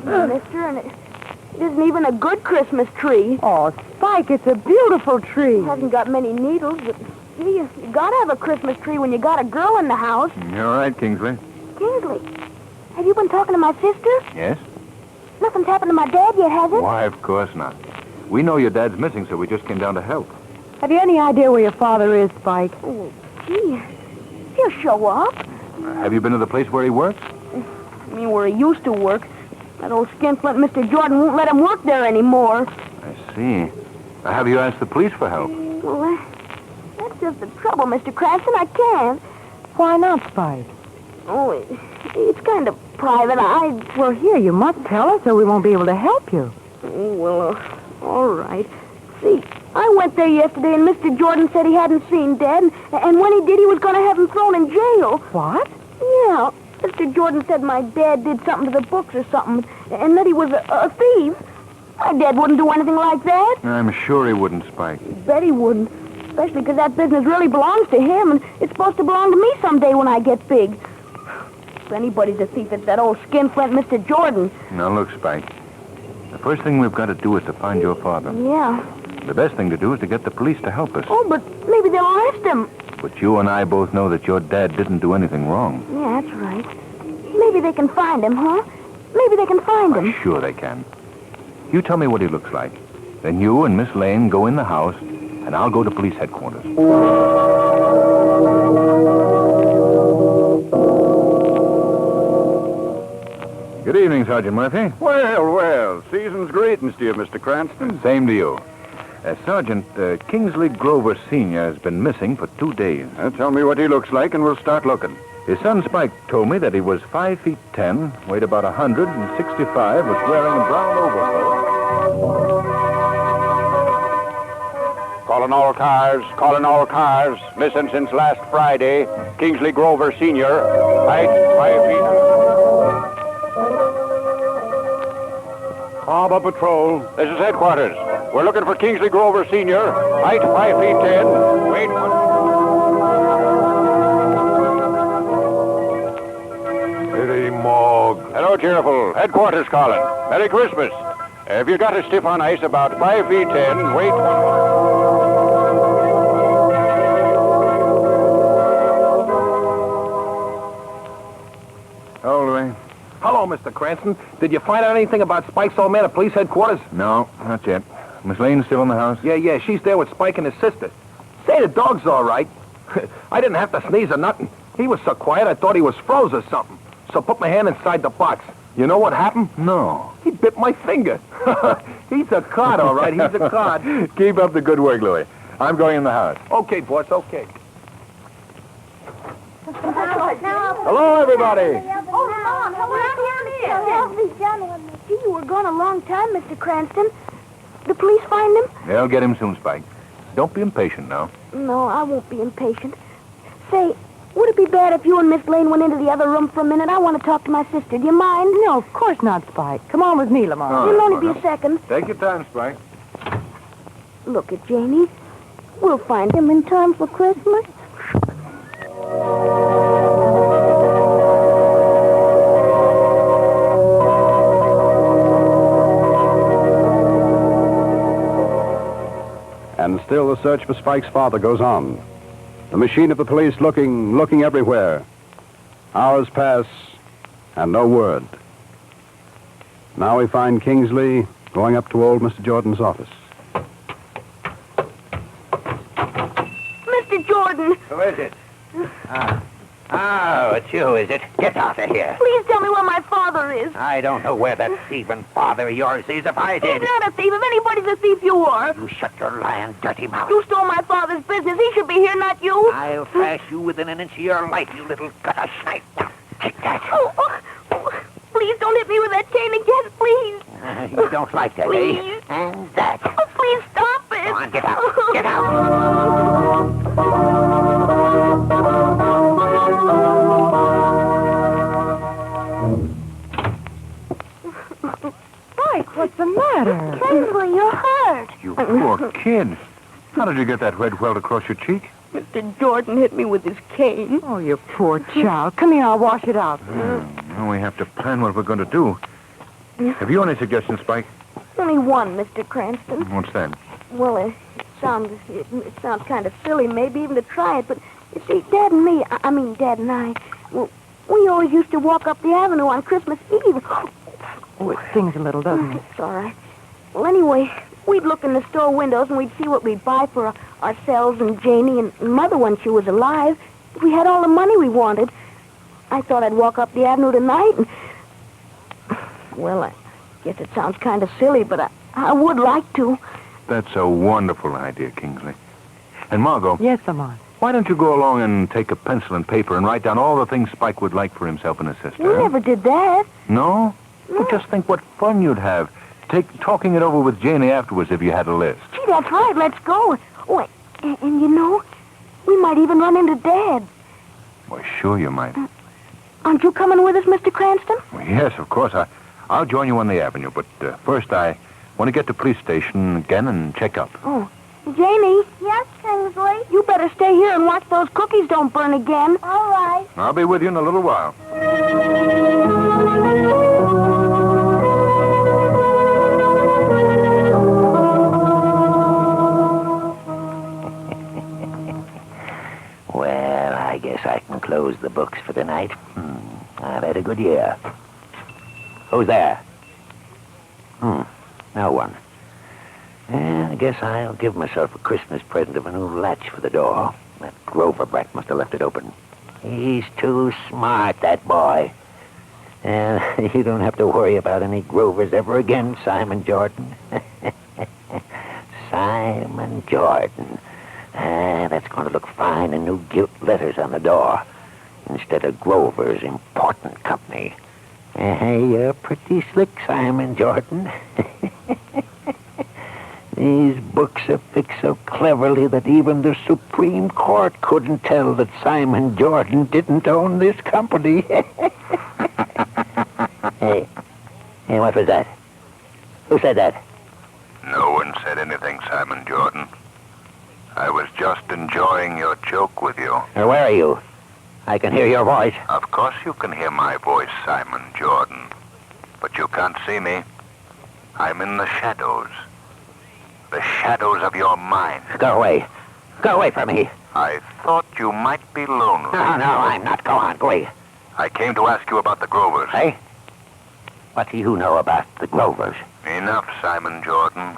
Mister, and it isn't even a good Christmas tree. Oh, Spike, it's a beautiful tree. It hasn't got many needles, but gee, you gotta have a Christmas tree when you got a girl in the house. You're right, Kingsley. Kingsley, have you been talking to my sister? Yes? Nothing's happened to my dad yet, has it? Why, of course not. We know your dad's missing, so we just came down to help. Have you any idea where your father is, Spike? Oh, gee, he'll show up. Have you been to the place where he works? I mean, where he used to work. That old skinflint Mr. Jordan won't let him work there anymore. I see. Have you asked the police for help? Well, that's just the trouble, Mr. Cranston. I can't. Why not, Spike? Oh, it's kind of private. Well, here, you must tell us or we won't be able to help you. Oh, well, all right. See, I went there yesterday and Mr. Jordan said he hadn't seen Dad, and when he did, he was going to have him thrown in jail. What? Yeah. Mr. Jordan said my dad did something to the books or something, and that he was a thief. My dad wouldn't do anything like that. I'm sure he wouldn't, Spike. Bet he wouldn't, especially because that business really belongs to him, and it's supposed to belong to me someday when I get big. If anybody's a thief, it's that old skinflint Mr. Jordan. Now, look, Spike. The first thing we've got to do is to find your father. Yeah. The best thing to do is to get the police to help us. Oh, but maybe they'll arrest him. But you and I both know that your dad didn't do anything wrong. Yeah, that's right. Maybe they can find him, huh? Maybe they can find him. Sure they can. You tell me what he looks like. Then you and Miss Lane go in the house, and I'll go to police headquarters. Good evening, Sergeant Murphy. Well, season's greetings to you, Mr. Cranston. Same to you. Sergeant, Kingsley Grover Sr. has been missing for 2 days. Tell me what he looks like, and we'll start looking. His son Spike told me that he was 5 feet 10, weighed about 165, was wearing a brown overcoat. Calling all cars. Missing since last Friday. Kingsley Grover Sr. Height 5 feet. Harbor Patrol. This is headquarters. We're looking for Kingsley Grover Sr. Height 5 feet 10. Weight. City Morgue. Hello, cheerful. Headquarters calling. Merry Christmas. Have you got a stiff on ice about 5 feet 10? Weight. Hello, Mr. Cranston. Did you find out anything about Spike's old man at police headquarters? No, not yet. Miss Lane's still in the house? Yeah, she's there with Spike and his sister. Say, the dog's all right. I didn't have to sneeze or nothing. He was so quiet I thought he was froze or something. So put my hand inside the box. You know what happened? No. He bit my finger. He's a cod, all right. He's a cod. Keep up the good work, Louis. I'm going in the house. Okay, boss, okay. Hello, everybody. Gee, you were gone a long time, Mr. Cranston. The police find him? They'll get him soon, Spike. Don't be impatient now. No, I won't be impatient. Say, would it be bad if you and Miss Lane went into the other room for a minute? I want to talk to my sister. Do you mind? No, of course not, Spike. Come on with me, Lamont. It'll only be a second. Take your time, Spike. Look at Janie. We'll find him in time for Christmas. And still the search for Spike's father goes on. The machine of the police looking everywhere. Hours pass, and no word. Now we find Kingsley going up to old Mr. Jordan's office. Mr. Jordan! Who is it? Oh, it's you, is it? Get out of here. Please tell me where my father is. I don't know where that thieving father of yours is. If I did... He's not a thief. If anybody's a thief, you are. You shut your lying, dirty mouth. You stole my father's business. He should be here, not you. I'll thrash you within an inch of your life, you little gutter snipe. Now, take that. Oh, please don't hit me with that chain again, please. You don't like that, Please. eh? And that. Oh, please stop it. Go on, get out. Get out. Spike, what's the matter? Kingsley, you're hurt. You poor kid. How did you get that red welt across your cheek? Mr. Jordan hit me with his cane. Oh, you poor child. Come here, I'll wash it out. Well, we have to plan what we're going to do. Have you any suggestions, Spike? Only one, Mr. Cranston. What's that? Well, it sounds kind of silly, maybe even to try it, but you see, Dad and me, I mean Dad and I, well, we always used to walk up the avenue on Christmas Eve. Oh, it stings a little, doesn't it? It's all right. Well, anyway, we'd look in the store windows and we'd see what we'd buy for ourselves and Janie and Mother when she was alive. If we had all the money we wanted, I thought I'd walk up the avenue tonight and... Well, I guess it sounds kind of silly, but I would like to. That's a wonderful idea, Kingsley. And Margot. Yes, Lamont. Why don't you go along and take a pencil and paper and write down all the things Spike would like for himself and his sister? We never did that. No? Well, just think what fun you'd have. Talking it over with Janie afterwards if you had a list. Gee, that's right. Let's go. Oh, and you know, we might even run into Dad. Well, sure you might. Aren't you coming with us, Mr. Cranston? Well, yes, of course. I'll join you on the avenue, but first I want to get to the police station again and check up. Oh, Janie? Yes, Kingsley? You better stay here and watch those cookies don't burn again. All right. I'll be with you in a little while. Well, I guess I can close the books for the night. I've had a good year. Who's there? No one. I guess I'll give myself a Christmas present of a new latch for the door. That Grover brat must have left it open. He's too smart, that boy. And you don't have to worry about any Grovers ever again, Simon Jordan. Simon Jordan. That's going to look fine in new gilt letters on the door instead of Grover's Important Company. You're pretty slick, Simon Jordan. These books are fixed so cleverly that even the Supreme Court couldn't tell that Simon Jordan didn't own this company. Hey, what was that? Who said that? No one said anything, Simon Jordan. I was just enjoying your joke with you. Where are you? I can hear your voice. Of course you can hear my voice, Simon Jordan. But you can't see me. I'm in the shadows. The shadows of your mind. Go away. Go away from me. I thought you might be lonely. No, I'm not. Go on, go away. I came to ask you about the Grovers. Hey? What do you know about the Grovers? Enough, Simon Jordan.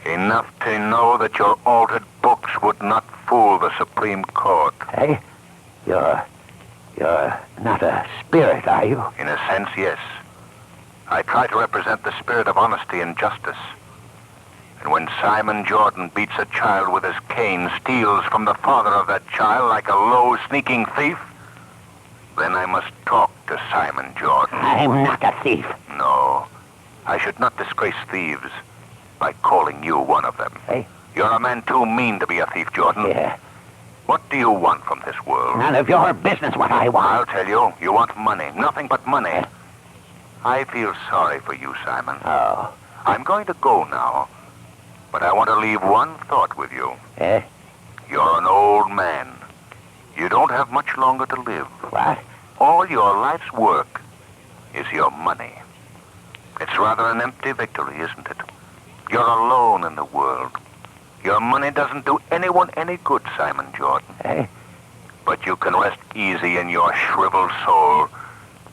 Enough to know that your altered books would not fool the Supreme Court. Hey? You're not a spirit, are you? In a sense, yes. I try to represent the spirit of honesty and justice. And when Simon Jordan beats a child with his cane, steals from the father of that child like a low, sneaking thief, then I must talk to Simon Jordan. I'm not a thief. No. I should not disgrace thieves by calling you one of them. Hey? You're a man too mean to be a thief, Jordan. Yeah. What do you want from this world? None of your business what I want. I'll tell you. You want money. Nothing but money. I feel sorry for you, Simon. Oh. I'm going to go now. But I want to leave one thought with you. Eh? You're an old man. You don't have much longer to live. What? All your life's work is your money. It's rather an empty victory, isn't it? You're alone in the world. Your money doesn't do anyone any good, Simon Jordan. Eh? But you can rest easy in your shriveled soul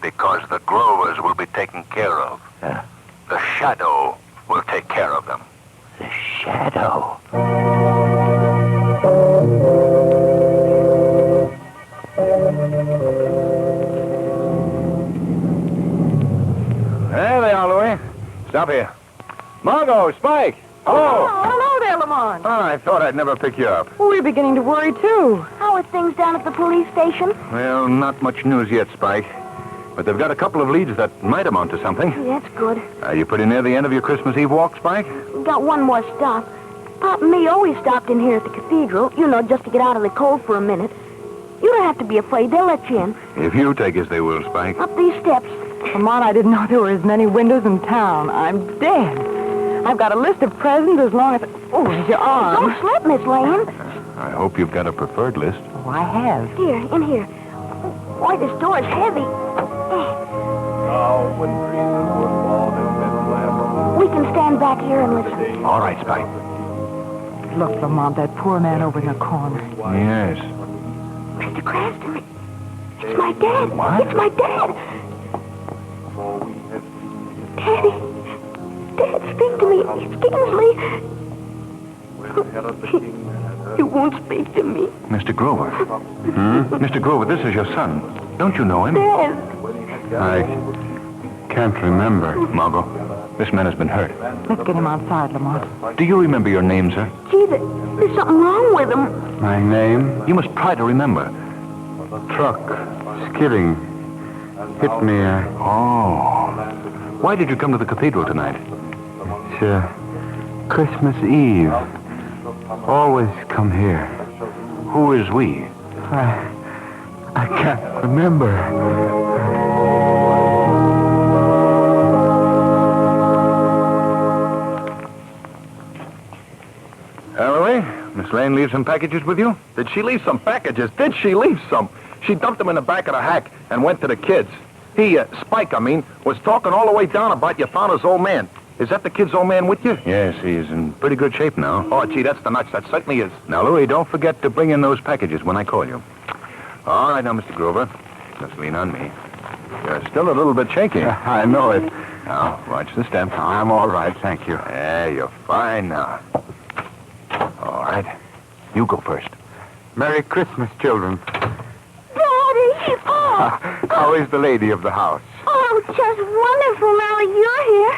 because the Grovers will be taken care of. The Shadow will take care of them. The Shadow? There they are, Louis. Stop here. Margot, Spike. Hello. Oh, hello there, Lamont. Oh, I thought I'd never pick you up. We're beginning to worry, too. How are things down at the police station? Well, not much news yet, Spike. But they've got a couple of leads that might amount to something. That's good. Are you pretty near the end of your Christmas Eve walk, Spike? We got one more stop. Pop and me always stopped in here at the cathedral, just to get out of the cold for a minute. You don't have to be afraid. They'll let you in. If you take us, they will, Spike. Up these steps. Lamont, I didn't know there were as many windows in town. I'm dead. I've got a list of presents as long as... Oh, there's your arm. Don't slip, Miss Lane. I hope you've got a preferred list. Oh, I have. Here, in here. Boy, this door is heavy. We can stand back here and listen. All right, Spike. Look, Lamont, that poor man over in the corner. Yes. Mr. Cranston, it's my dad. What? It's my dad. Daddy. Dad, speak to me. Kingsley. He won't speak to me. Mr. Grover. Mr. Grover, this is your son. Don't you know him? Dad. I can't remember. Margot, this man has been hurt. Let's get him outside, Lamont. Do you remember your name, sir? Gee, there's something wrong with him. My name? You must try to remember. Truck. Skidding. Hit me. Oh. Why did you come to the cathedral tonight? It's Christmas Eve. Always come here. Who is we? I can't remember. Louis, Miss Lane leave some packages with you? Did she leave some packages? Did she leave some? She dumped them in the back of the hack and went to the kids. He, Spike, was talking all the way down about you found his old man. Is that the kid's old man with you? Yes, he's in pretty good shape now. Oh, gee, that's the nuts. That certainly is. Now, Louis, don't forget to bring in those packages when I call you. All right, now, Mr. Grover. Just lean on me. You're still a little bit shaky. I know it. Now, watch the step. I'm all right, thank you. Yeah, you're fine now. All right. You go first. Merry Christmas, children. Daddy! Oh! How is the lady of the house? Oh, just wonderful now that you're here.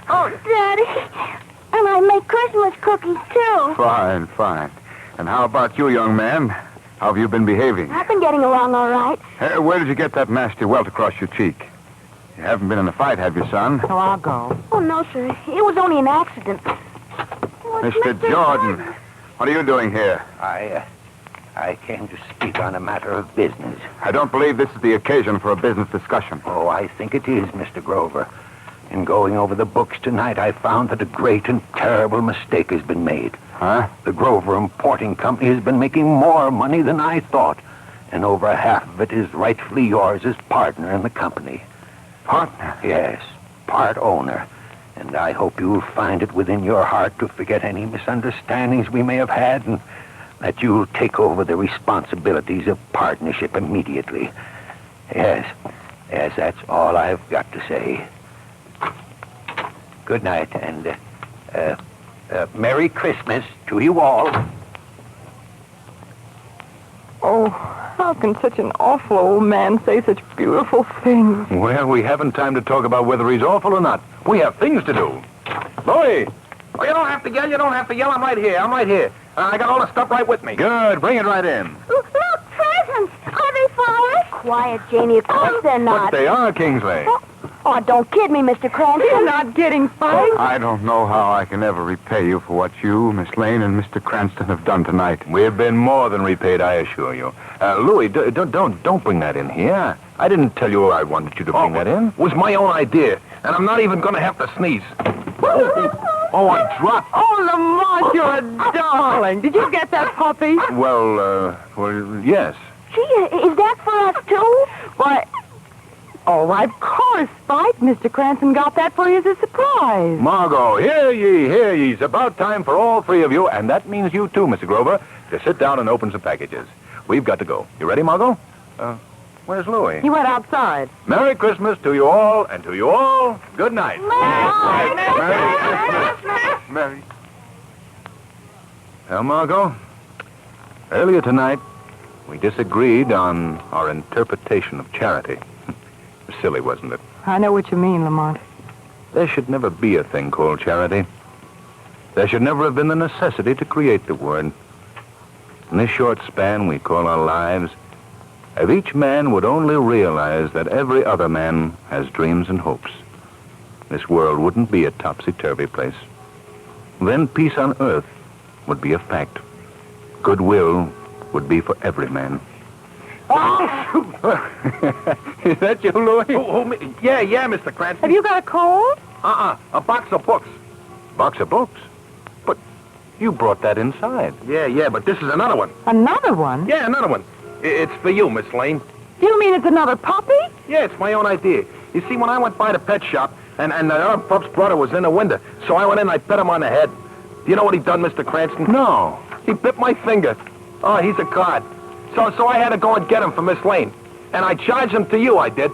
Oh, Daddy. And I make Christmas cookies, too. Fine, fine. And how about you, young man? How have you been behaving? I've been getting along all right. Where did you get that nasty welt across your cheek? You haven't been in a fight, have you, son? Oh, I'll go. Oh, no, sir. It was only an accident. Mr. Jordan, what are you doing here? I came to speak on a matter of business. I don't believe this is the occasion for a business discussion. Oh, I think it is, Mr. Grover. In going over the books tonight, I found that a great and terrible mistake has been made. Huh? The Grover Importing Company has been making more money than I thought, and over half of it is rightfully yours as partner in the company. Partner? Yes, part owner. And I hope you'll find it within your heart to forget any misunderstandings we may have had, and that you'll take over the responsibilities of partnership immediately. Yes, that's all I've got to say. Good night, and Merry Christmas to you all. Oh, how can such an awful old man say such beautiful things? Well, we haven't time to talk about whether he's awful or not. We have things to do. Louis! Oh, you don't have to yell. I'm right here. I got all the stuff right with me. Good. Bring it right in. Look, presents. Are they for us? Quiet, Janie. Of course they're not. But they are, Kingsley. Oh, don't kid me, Mr. Cranston. You're not getting fired. I don't know how I can ever repay you for what you, Miss Lane, and Mr. Cranston have done tonight. We've been more than repaid, I assure you. Louis, don't bring that in here. I didn't tell you I wanted you to bring that in. It was my own idea. and I'm not even going to have to sneeze. Oh, I dropped. Oh, Lamont, you're a darling. Did you get that puppy? Well, yes. Gee, is that for us, too? Why, oh, of course, Spike. Mr. Cranston got that for you as a surprise. Margot, hear ye. It's about time for all three of you, and that means you too, Mr. Grover, to sit down and open some packages. We've got to go. You ready, Margot? Where's Louie? He went outside. Merry Christmas to you all, and to you all, good night. Merry Christmas. Merry. Well, Margot, earlier tonight, we disagreed on our interpretation of charity. Silly, wasn't it? I know what you mean, Lamont. There should never be a thing called charity. There should never have been the necessity to create the word. In this short span we call our lives, if each man would only realize that every other man has dreams and hopes, this world wouldn't be a topsy-turvy place. Then peace on earth would be a fact. Goodwill would be for every man. Is that you, Louie? Me? Yeah, Mr. Cranston. Have you got a cold? A box of books. Box of books? But you brought that inside. Yeah, but this is another one. Another one? Yeah, another one. It's for you, Miss Lane. Do you mean it's another puppy? Yeah, it's my own idea. You see, when I went by the pet shop, and the other pup's brother was in the window, so I went in and I pet him on the head. Do you know what he done, Mr. Cranston? No. He bit my finger. Oh, he's a cod. So I had to go and get him for Miss Lane. And I charged him to you, I did.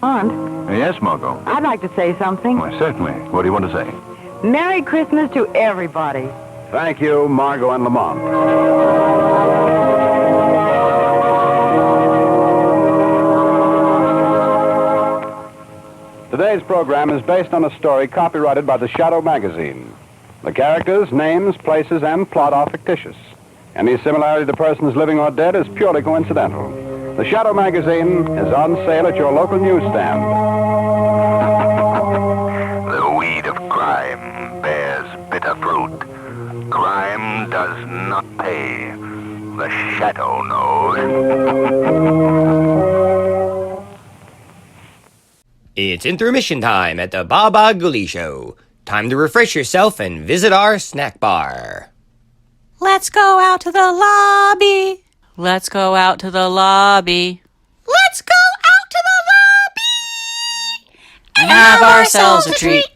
Aunt? Yes, Margot? I'd like to say something. Why, certainly. What do you want to say? Merry Christmas to everybody. Thank you, Margot and Lamont. Today's program is based on a story copyrighted by the Shadow magazine. The characters, names, places, and plot are fictitious. Any similarity to persons living or dead is purely coincidental. The Shadow magazine is on sale at your local newsstand. The weed of crime bears bitter fruit. Crime does not pay. The Shadow knows. It's intermission time at the Baba Ghoulie Show. Time to refresh yourself and visit our snack bar. Let's go out to the lobby. Let's go out to the lobby. Let's go out to the lobby And have ourselves a treat.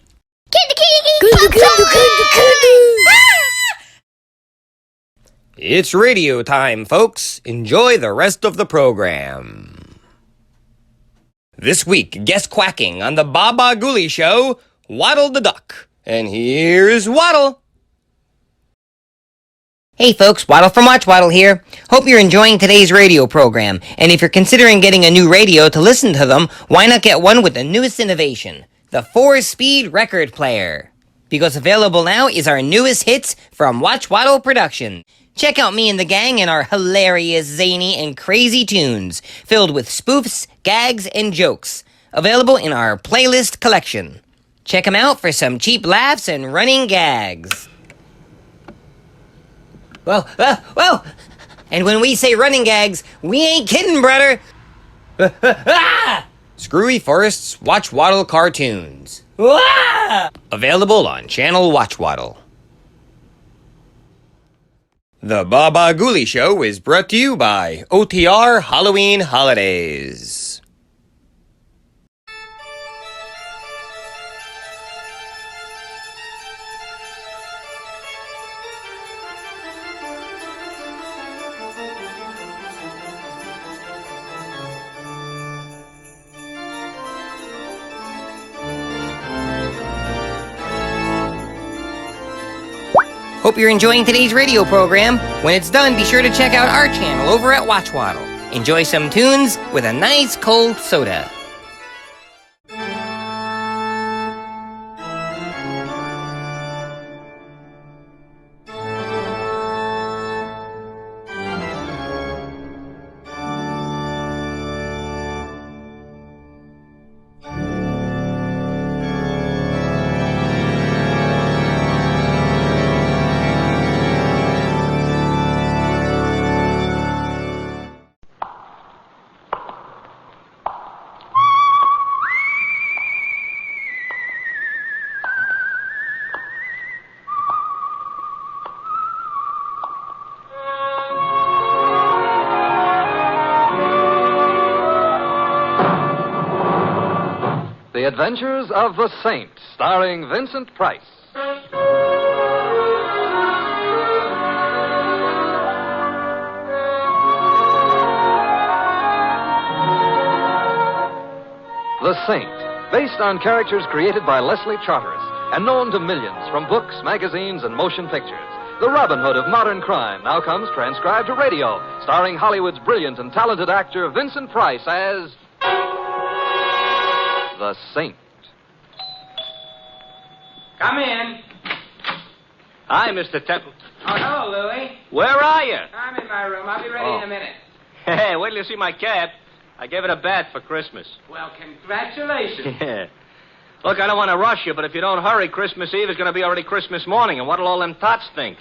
It's radio time, folks. Enjoy the rest of the program. This week, guest quacking on the Baba Ghoulie Show, Waddle the Duck. And here's Waddle. Hey folks, Waddle from Watchwaddle here. Hope you're enjoying today's radio program. And if you're considering getting a new radio to listen to them, why not get one with the newest innovation, the 4-speed record player? Because available now is our newest hits from Watchwaddle Production. Check out me and the gang and our hilarious, zany, and crazy tunes, filled with spoofs, gags, and jokes. Available in our playlist collection. Check them out for some cheap laughs and running gags. Well, and when we say running gags, we ain't kidding, brother. Screwy Forest's Watchwaddle cartoons. Available on Channel Watchwaddle. The Baba Ghoulie Show is brought to you by OTR Halloween Holidays. Hope you're enjoying today's radio program. When it's done, be sure to check out our channel over at Watchwaddle. Enjoy some tunes with a nice cold soda. The Adventures of the Saint, starring Vincent Price. The Saint, based on characters created by Leslie Charteris and known to millions from books, magazines, and motion pictures. The Robin Hood of modern crime now comes transcribed to radio, starring Hollywood's brilliant and talented actor Vincent Price as the Saint. Come in. Hi, Mr. Temple. Oh, hello, Louie. Where are you? I'm in my room. I'll be ready in a minute. Hey, wait till you see my cab. I gave it a bath for Christmas. Well, congratulations. Yeah. Look, I don't want to rush you, but if you don't hurry, Christmas Eve is going to be already Christmas morning, and what'll all them tots think?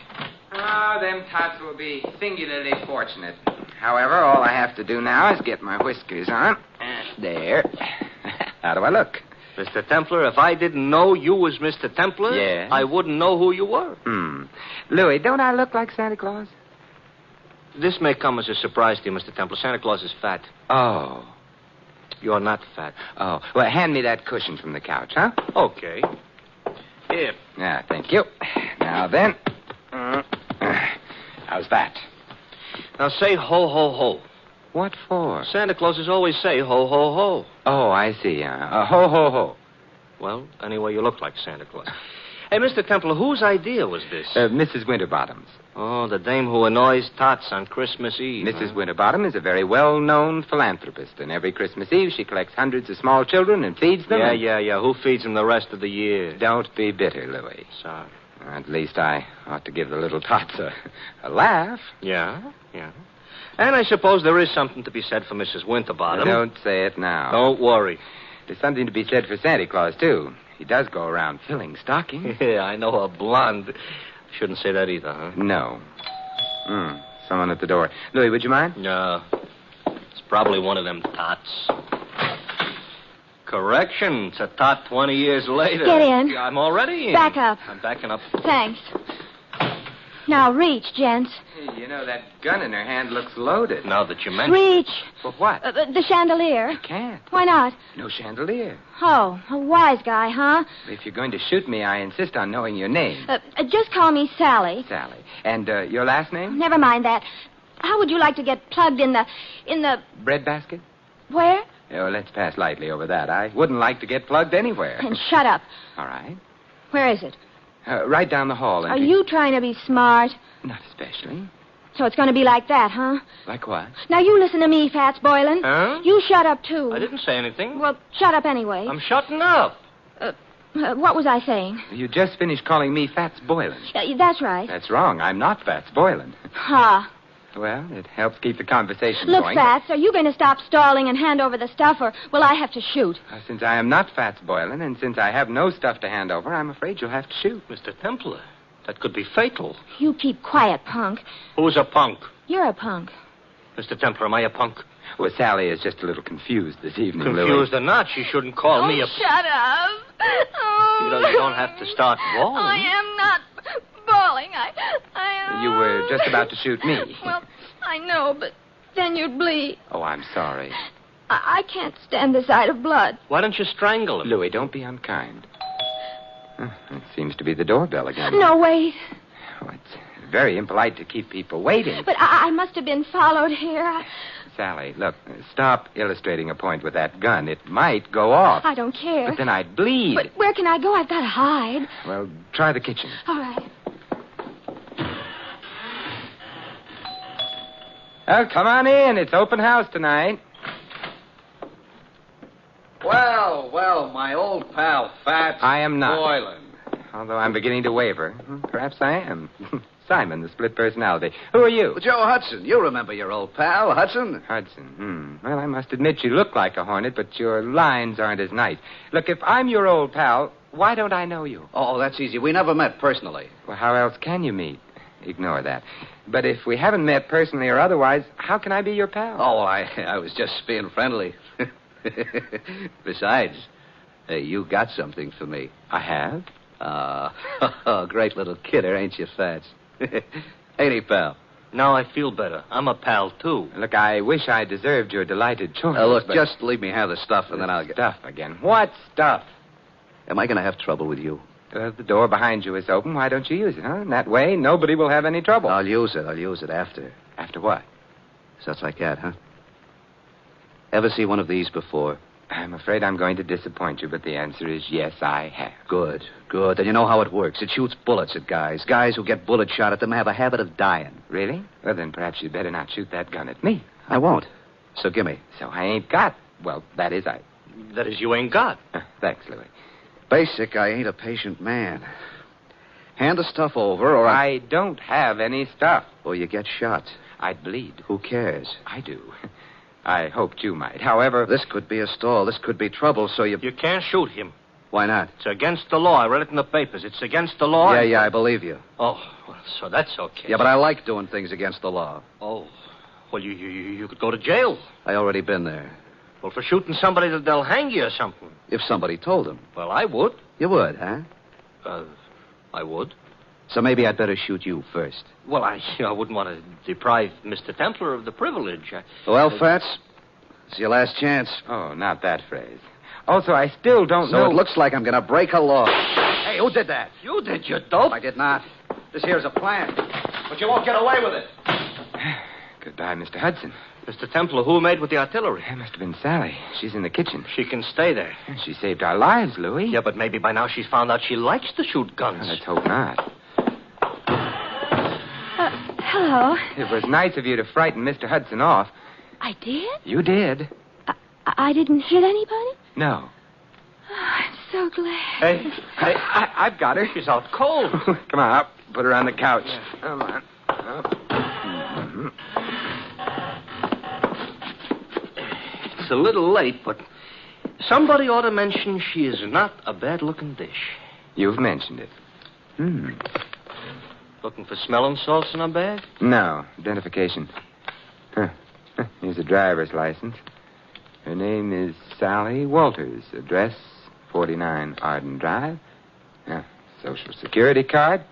Oh, them tots will be singularly fortunate. However, all I have to do now is get my whiskers on. There. How do I look? Mr. Templar, if I didn't know you was Mr. Templar, Yeah? I wouldn't know who you were. Louis, don't I look like Santa Claus? This may come as a surprise to you, Mr. Templar. Santa Claus is fat. Oh. You're not fat. Oh. Well, hand me that cushion from the couch, huh? Okay. Here. Yeah, thank you. Now then. How's that? Now say ho, ho, ho. What for? Santa Clauses always say ho, ho, ho. Oh, I see. Ho, ho, ho. Well, anyway, you look like Santa Claus. Hey, Mr. Templar, whose idea was this? Mrs. Winterbottom's. Oh, the dame who annoys tots on Christmas Eve. Mrs. Winterbottom is a very well-known philanthropist, and every Christmas Eve she collects hundreds of small children and feeds them. Yeah. Who feeds them the rest of the year? Don't be bitter, Louis. Sorry. At least I ought to give the little tots a laugh. Yeah. And I suppose there is something to be said for Mrs. Winterbottom. Don't say it now. Don't worry. There's something to be said for Santa Claus, too. He does go around filling stockings. Yeah, I know a blonde. Shouldn't say that either, huh? No. Someone at the door. Louis, would you mind? No. It's probably one of them tots. Correction. It's a tot 20 years later. Get in. I'm already in. Back up. I'm backing up. Thanks. Now reach, gents. Hey, you know, that gun in her hand looks loaded. Now that you mention Reach. For what? The chandelier. I can't. Why not? No chandelier. Oh, a wise guy, huh? If you're going to shoot me, I insist on knowing your name. Just call me Sally. Sally. And your last name? Never mind that. How would you like to get plugged in the... Bread basket? Where? Oh, let's pass lightly over that. I wouldn't like to get plugged anywhere. And shut up. All right. Where is it? Right down the hall. Are you trying to be smart? Not especially. So it's going to be like that, huh? Like what? Now you listen to me, Fats Boylan. Huh? You shut up, too. I didn't say anything. Well, shut up anyway. I'm shutting up. What was I saying? You just finished calling me Fats Boylan. That's right. That's wrong. I'm not Fats Boylan. Ha. Well, it helps keep the conversation Look, going. Fats, are you going to stop stalling and hand over the stuff, or will I have to shoot? Since I am not Fats Boylan, and since I have no stuff to hand over, I'm afraid you'll have to shoot. Mr. Templar, that could be fatal. You keep quiet, punk. Who's a punk? You're a punk. Mr. Templar, am I a punk? Well, Sally is just a little confused this evening, Confused Louis. or not, she shouldn't call me a... Shut up. Oh. You don't have to start bawling. I am not bawling. I You were just about to shoot me. Well, I know, but then you'd bleed. Oh, I'm sorry. I can't stand the sight of blood. Why don't you strangle him? Louis, don't be unkind. It seems to be the doorbell again. No, wait. Oh, it's very impolite to keep people waiting. But I must have been followed here. Sally, look, stop illustrating a point with that gun. It might go off. I don't care. But then I'd bleed. But where can I go? I've got to hide. Well, try the kitchen. All right. Well, come on in. It's open house tonight. Well, my old pal, Fats I am not. Boylan. Although I'm beginning to waver. Perhaps I am. Simon, the split personality. Who are you? Well, Joe Hudson. You remember your old pal, Hudson? Hudson. Well, I must admit you look like a hornet, but your lines aren't as nice. Look, if I'm your old pal, why don't I know you? Oh, that's easy. We never met personally. Well, how else can you meet? Ignore that. But if we haven't met personally or otherwise, how can I be your pal? Oh, I was just being friendly. Besides, you got something for me. I have? Great little kidder, ain't you, Fats? Ain't he, pal? Now I feel better. I'm a pal, too. Look, I wish I deserved your delighted choice. Look, but... just leave me have the stuff, and then I'll get... Stuff again. What stuff? Am I going to have trouble with you? The door behind you is open. Why don't you use it, huh? That way, nobody will have any trouble. I'll use it after. After what? Such like that, huh? Ever see one of these before? I'm afraid I'm going to disappoint you, but the answer is yes, I have. Good. Then you know how it works. It shoots bullets at guys. Guys who get bullet shot at them have a habit of dying. Really? Well, then perhaps you'd better not shoot that gun at me. I won't. So give me. So I ain't got. Well, that is you ain't got. Thanks, Louis. Basic, I ain't a patient man. Hand the stuff over, or I don't have any stuff. Or you get shot. I'd bleed. Who cares? I do. I hoped you might. However... This could be a stall. This could be trouble, so you... You can't shoot him. Why not? It's against the law. I read it in the papers. It's against the law. Yeah, I believe you. Oh, well, so that's okay. Yeah, but I like doing things against the law. Oh. Well, you could go to jail. I already been there. Well, for shooting somebody, they'll hang you or something. If somebody told them. Well, I would. You would, huh? I would. So maybe I'd better shoot you first. Well, I wouldn't want to deprive Mr. Templar of the privilege. Well, Fats, it's your last chance. Oh, not that phrase. Also, I still don't know... So it looks like I'm going to break a law. Hey, who did that? You did, you dope. I did not. This here's a plan. But you won't get away with it. Goodbye, Mr. Hudson. Mr. Templar, who made with the artillery? It must have been Sally. She's in the kitchen. She can stay there. She saved our lives, Louis. Yeah, but maybe by now she's found out she likes to shoot guns. Well, let's hope not. Hello. It was nice of you to frighten Mr. Hudson off. I did? You did. I didn't hit anybody? No. Oh, I'm so glad. Hey, I've got her. She's out cold. Come on, up. Put her on the couch. Yeah. Come on. Up. Mm-hmm. It's a little late, but somebody ought to mention she is not a bad-looking dish. You've mentioned it. Looking for smelling salts in her bag? No. Identification. Here's a driver's license. Her name is Sally Walters. Address 49 Arden Drive. Social Security card.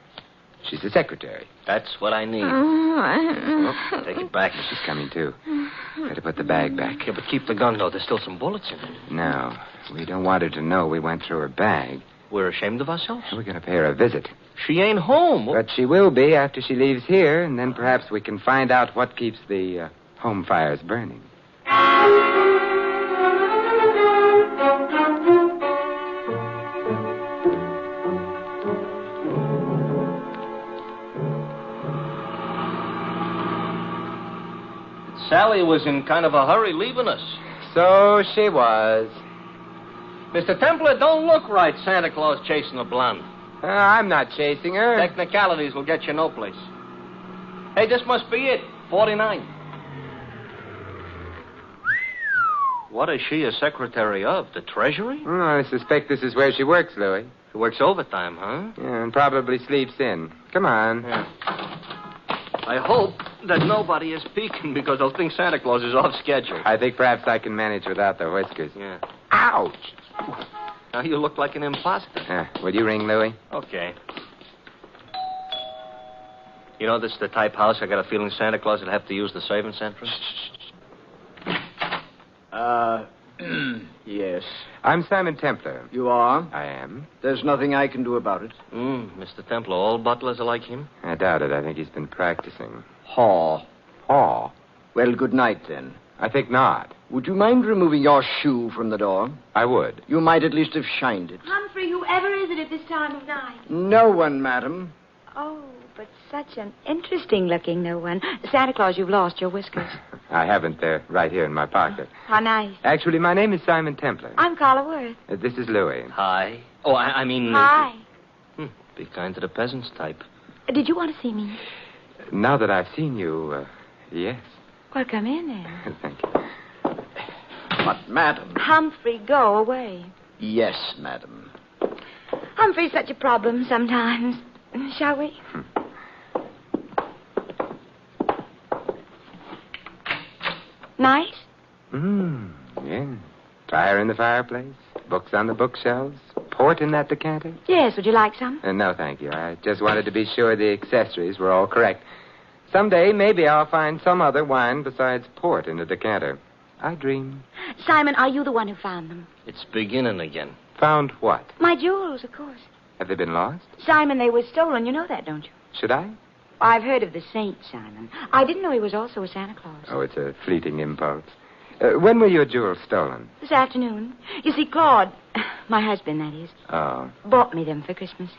She's the secretary. That's what I need. Take it back. She's coming, too. Better put the bag back. Yeah, but keep the gun, though. There's still some bullets in it. No. We don't want her to know we went through her bag. We're ashamed of ourselves? We're going to pay her a visit. She ain't home. But she will be after she leaves here, and then perhaps we can find out what keeps the home fires burning. Sally was in kind of a hurry leaving us. So she was. Mr. Templar, don't look right, Santa Claus chasing a blonde. I'm not chasing her. Technicalities will get you no place. Hey, this must be it. 49. What is she a secretary of? The Treasury? I suspect this is where she works, Louis. She works overtime, huh? Yeah, and probably sleeps in. Come on. Yeah. I hope that nobody is peeking because they'll think Santa Claus is off schedule. I think perhaps I can manage without the whiskers. Yeah. Ouch! Now you look like an imposter. Will you ring, Louis? Okay. You know, this is the type house I got a feeling Santa Claus would have to use the service entrance. Yes. I'm Simon Templar. You are? I am. There's nothing I can do about it. Mr. Templar, all butlers are like him? I doubt it. I think he's been practicing. Haw. Haw? Well, good night, then. I think not. Would you mind removing your shoe from the door? I would. You might at least have shined it. Humphrey, whoever is it at this time of night? No one, madam. Oh, but such an interesting-looking no one. Santa Claus, you've lost your whiskers. I haven't. They're right here in my pocket. How nice. Actually, my name is Simon Templar. I'm Carla Worth. This is Louis. Hi. Oh, I mean... Hi. Be kind to the peasants type. Did you want to see me? Now that I've seen you, yes. Well, come in, then. Thank you. But, madam... Humphrey, go away. Yes, madam. Humphrey's such a problem sometimes. Shall we? Nice? Yeah. Fire in the fireplace, books on the bookshelves, port in that decanter. Yes, would you like some? No, thank you. I just wanted to be sure the accessories were all correct. Someday, maybe I'll find some other wine besides port in a decanter. I dream. Simon, are you the one who found them? It's beginning again. Found what? My jewels, of course. Have they been lost? Simon, they were stolen. You know that, don't you? Should I? I've heard of the saint, Simon. I didn't know he was also a Santa Claus. Oh, it's a fleeting impulse. When were your jewels stolen? This afternoon. You see, Claude, my husband, that is, Oh. bought me them for Christmas.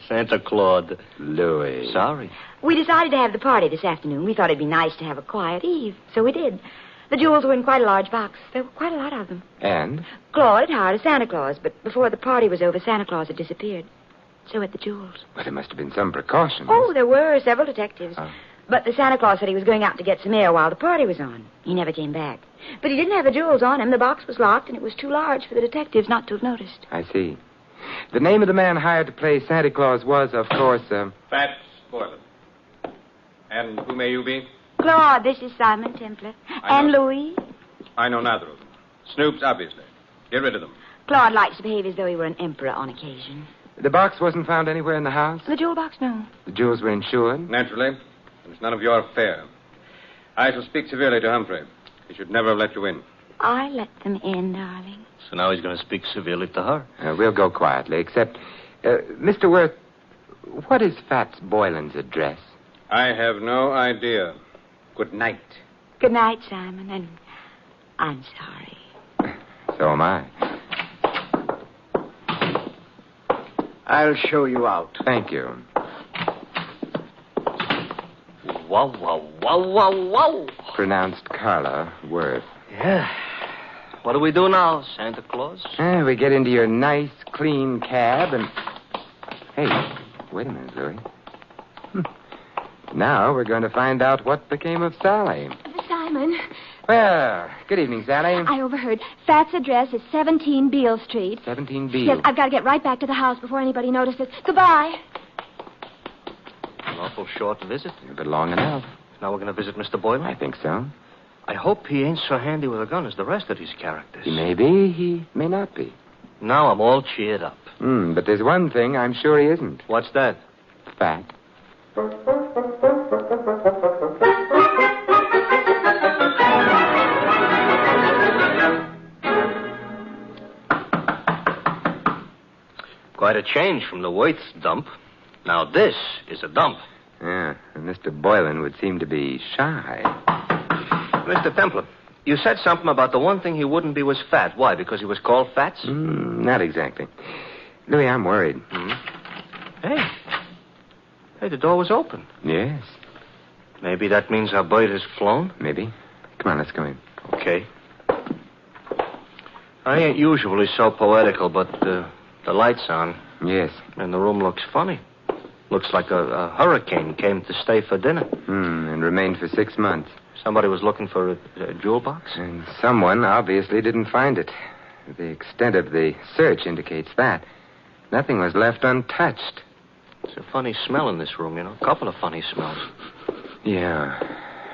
Santa Claus. Louis. Sorry. We decided to have the party this afternoon. We thought it'd be nice to have a quiet eve, so we did. The jewels were in quite a large box. There were quite a lot of them. And? Claude had hired a Santa Claus, but before the party was over, Santa Claus had disappeared. So had the jewels. Well, there must have been some precautions. Oh, there were several detectives. Oh. But the Santa Claus said he was going out to get some air while the party was on. He never came back. But he didn't have the jewels on him. The box was locked, and it was too large for the detectives not to have noticed. I see. The name of the man hired to play Santa Claus was, of course, Fats Boylan. And who may you be? Claude, this is Simon Templar. And Louis. I know neither of them. Snoops, obviously. Get rid of them. Claude likes to behave as though he were an emperor on occasion. The box wasn't found anywhere in the house? The jewel box, no. The jewels were insured? Naturally. And it's none of your affair. I shall speak severely to Humphrey. He should never have let you in. I let them in, darling. So now he's going to speak severely to her. We'll go quietly, except... Mr. Worth, what is Fats Boylan's address? I have no idea. Good night. Good night, Simon, and I'm sorry. So am I. I'll show you out. Thank you. Wow, wow, wow, wow, wow. Pronounced Carla Worth. Yeah. What do we do now, Santa Claus? We get into your nice, clean cab and... Hey, wait a minute, Louis. Now we're going to find out what became of Sally. Simon, Well, good evening, Sally. I overheard. Fat's address is 17 Beale Street. 17 Beale. Yes, I've got to get right back to the house before anybody notices. Goodbye. An awful short visit. But long enough. Now we're going to visit Mr. Boylan? I think so. I hope he ain't so handy with a gun as the rest of these characters. He may be, he may not be. Now I'm all cheered up. But there's one thing I'm sure he isn't. What's that? Fat. Quite a change from the Waits dump. Now this is a dump. Yeah, and Mr. Boylan would seem to be shy. Mr. Templar, you said something about the one thing he wouldn't be was fat. Why, because he was called Fats? Not exactly. Louis, I'm worried. Hey, the door was open. Yes. Maybe that means our bird has flown? Maybe. Come on, let's go in. Okay. I ain't usually so poetical, but the light's on. Yes. And the room looks funny. Looks like a hurricane came to stay for dinner. And remained for 6 months. Somebody was looking for a jewel box? And someone obviously didn't find it. The extent of the search indicates that. Nothing was left untouched. It's a funny smell in this room, you know. A couple of funny smells. Yeah.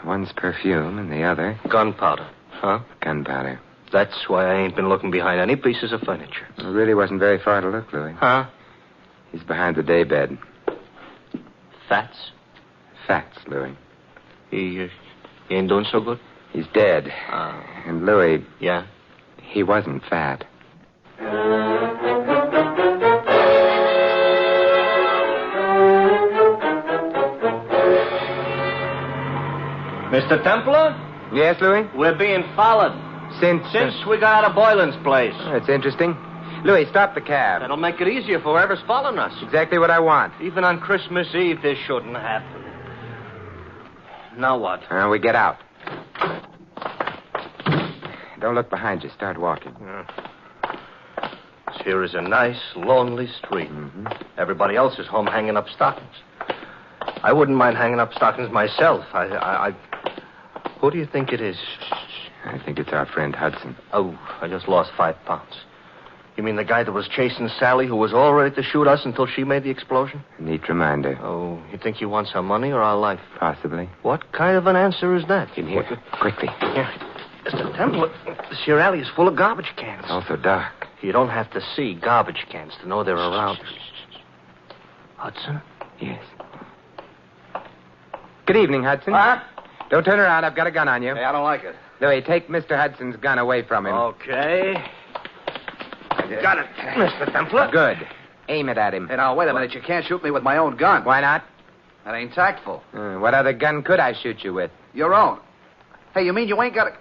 One's perfume and the other... Gunpowder. Huh? Gunpowder. That's why I ain't been looking behind any pieces of furniture. It really wasn't very far to look, Louis. Huh? He's behind the daybed. Fats? Fats, Louis. He ain't doing so good? He's dead. And Louis... Yeah? He wasn't fat. Mr. Templar? Yes, Louis? We're being followed. Since we got out of Boylan's place. Oh, that's interesting. Louis, stop the cab. That'll make it easier for whoever's following us. Exactly what I want. Even on Christmas Eve, this shouldn't happen. Now what? We get out. Don't look behind you. Start walking. This here is a nice, lonely street. Everybody else is home hanging up stockings. I wouldn't mind hanging up stockings myself. Who do you think it is? I think it's our friend Hudson. Oh, I just lost 5 pounds. You mean the guy that was chasing Sally, who was all ready to shoot us until she made the explosion? Neat reminder. Oh, you think he wants our money or our life? Possibly. What kind of an answer is that? In here, quickly. Here. Mr. Temple, this here alley is full of garbage cans. It's also dark. You don't have to see garbage cans to know they're around. Hudson? Yes. Good evening, Hudson. Huh? Don't turn around. I've got a gun on you. Hey, I don't like it. Louis, take Mr. Hudson's gun away from him. Okay. Got it, Mr. Templar. Good. Aim it at him. Hey, now, wait a minute. You can't shoot me with my own gun. Why not? That ain't tactful. What other gun could I shoot you with? Your own. Hey, you mean you ain't got a...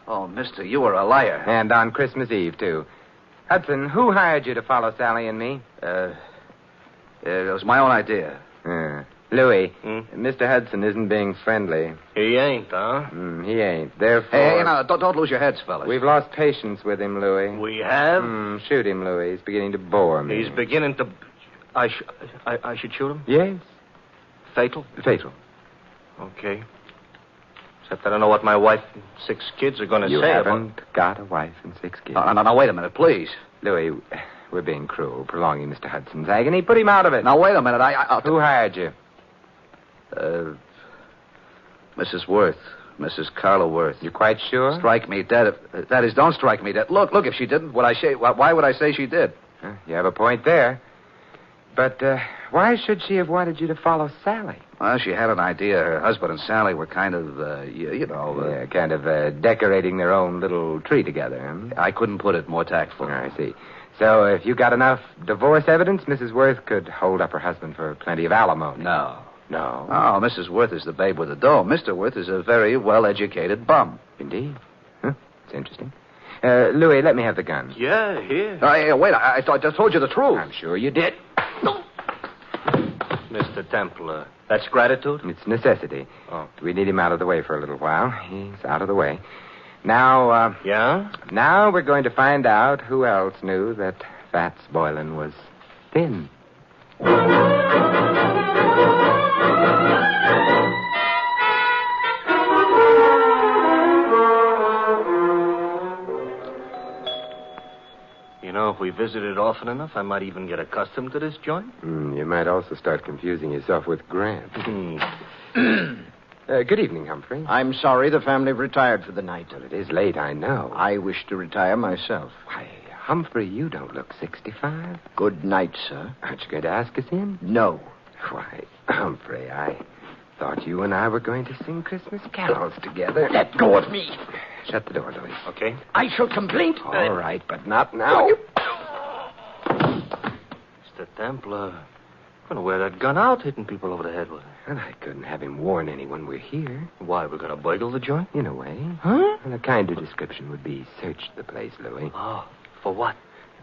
Oh, mister, you are a liar. And on Christmas Eve, too. Hudson, who hired you to follow Sally and me? It was my own idea. Louis, Mr. Hudson isn't being friendly. He ain't, huh? He ain't. Therefore... Hey, now, don't lose your heads, fellas. We've lost patience with him, Louis. We have? Shoot him, Louis. He's beginning to bore me. He's beginning to... I should shoot him? Yes. Fatal? Fatal. Okay. Except I don't know what my wife and 6 kids are going to say You about... haven't got a wife and 6 kids. Now, wait a minute, please. Louis, we're being cruel, prolonging Mr. Hudson's agony. Put him out of it. Now, wait a minute. Who hired you? Mrs. Worth. Mrs. Carla Worth. You quite sure? Strike me dead. That is, don't strike me dead. Look, if she didn't, why would I say she did? You have a point there. But why should she have wanted you to follow Sally? Well, she had an idea. Her husband and Sally were kind of, kind of decorating their own little tree together. I couldn't put it more tactful. I see. So if you got enough divorce evidence, Mrs. Worth could hold up her husband for plenty of alimony. No. No. Oh, Mrs. Worth is the babe with the dough. Mr. Worth is a very well-educated bum. Indeed. Huh? It's interesting. Louis, let me have the gun. Yeah, here. Wait, I just told you the truth. I'm sure you did. Mr. Templar, that's gratitude? It's necessity. Oh. We need him out of the way for a little while. He's out of the way. Now, Yeah? Now we're going to find out who else knew that Fats Boylan was thin. You know, if we visited often enough, I might even get accustomed to this joint. You might also start confusing yourself with Grant. Good evening, Humphrey. I'm sorry the family retired for the night. Well, it is late, I know. I wish to retire myself. Why, Humphrey, you don't look 65. Good night, sir. Aren't you going to ask us in? No. Why, Humphrey, I thought you and I were going to sing Christmas carols together. Let go of me. Shut the door, Louis. Okay. I shall complain. All right, but not now. Mr. Templar, I'm going to wear that gun out, hitting people over the head with it. And I couldn't have him warn anyone we're here. Why, we're going to burgle the joint? In a way. Huh? And a kinder description would be search the place, Louis. Oh, for what?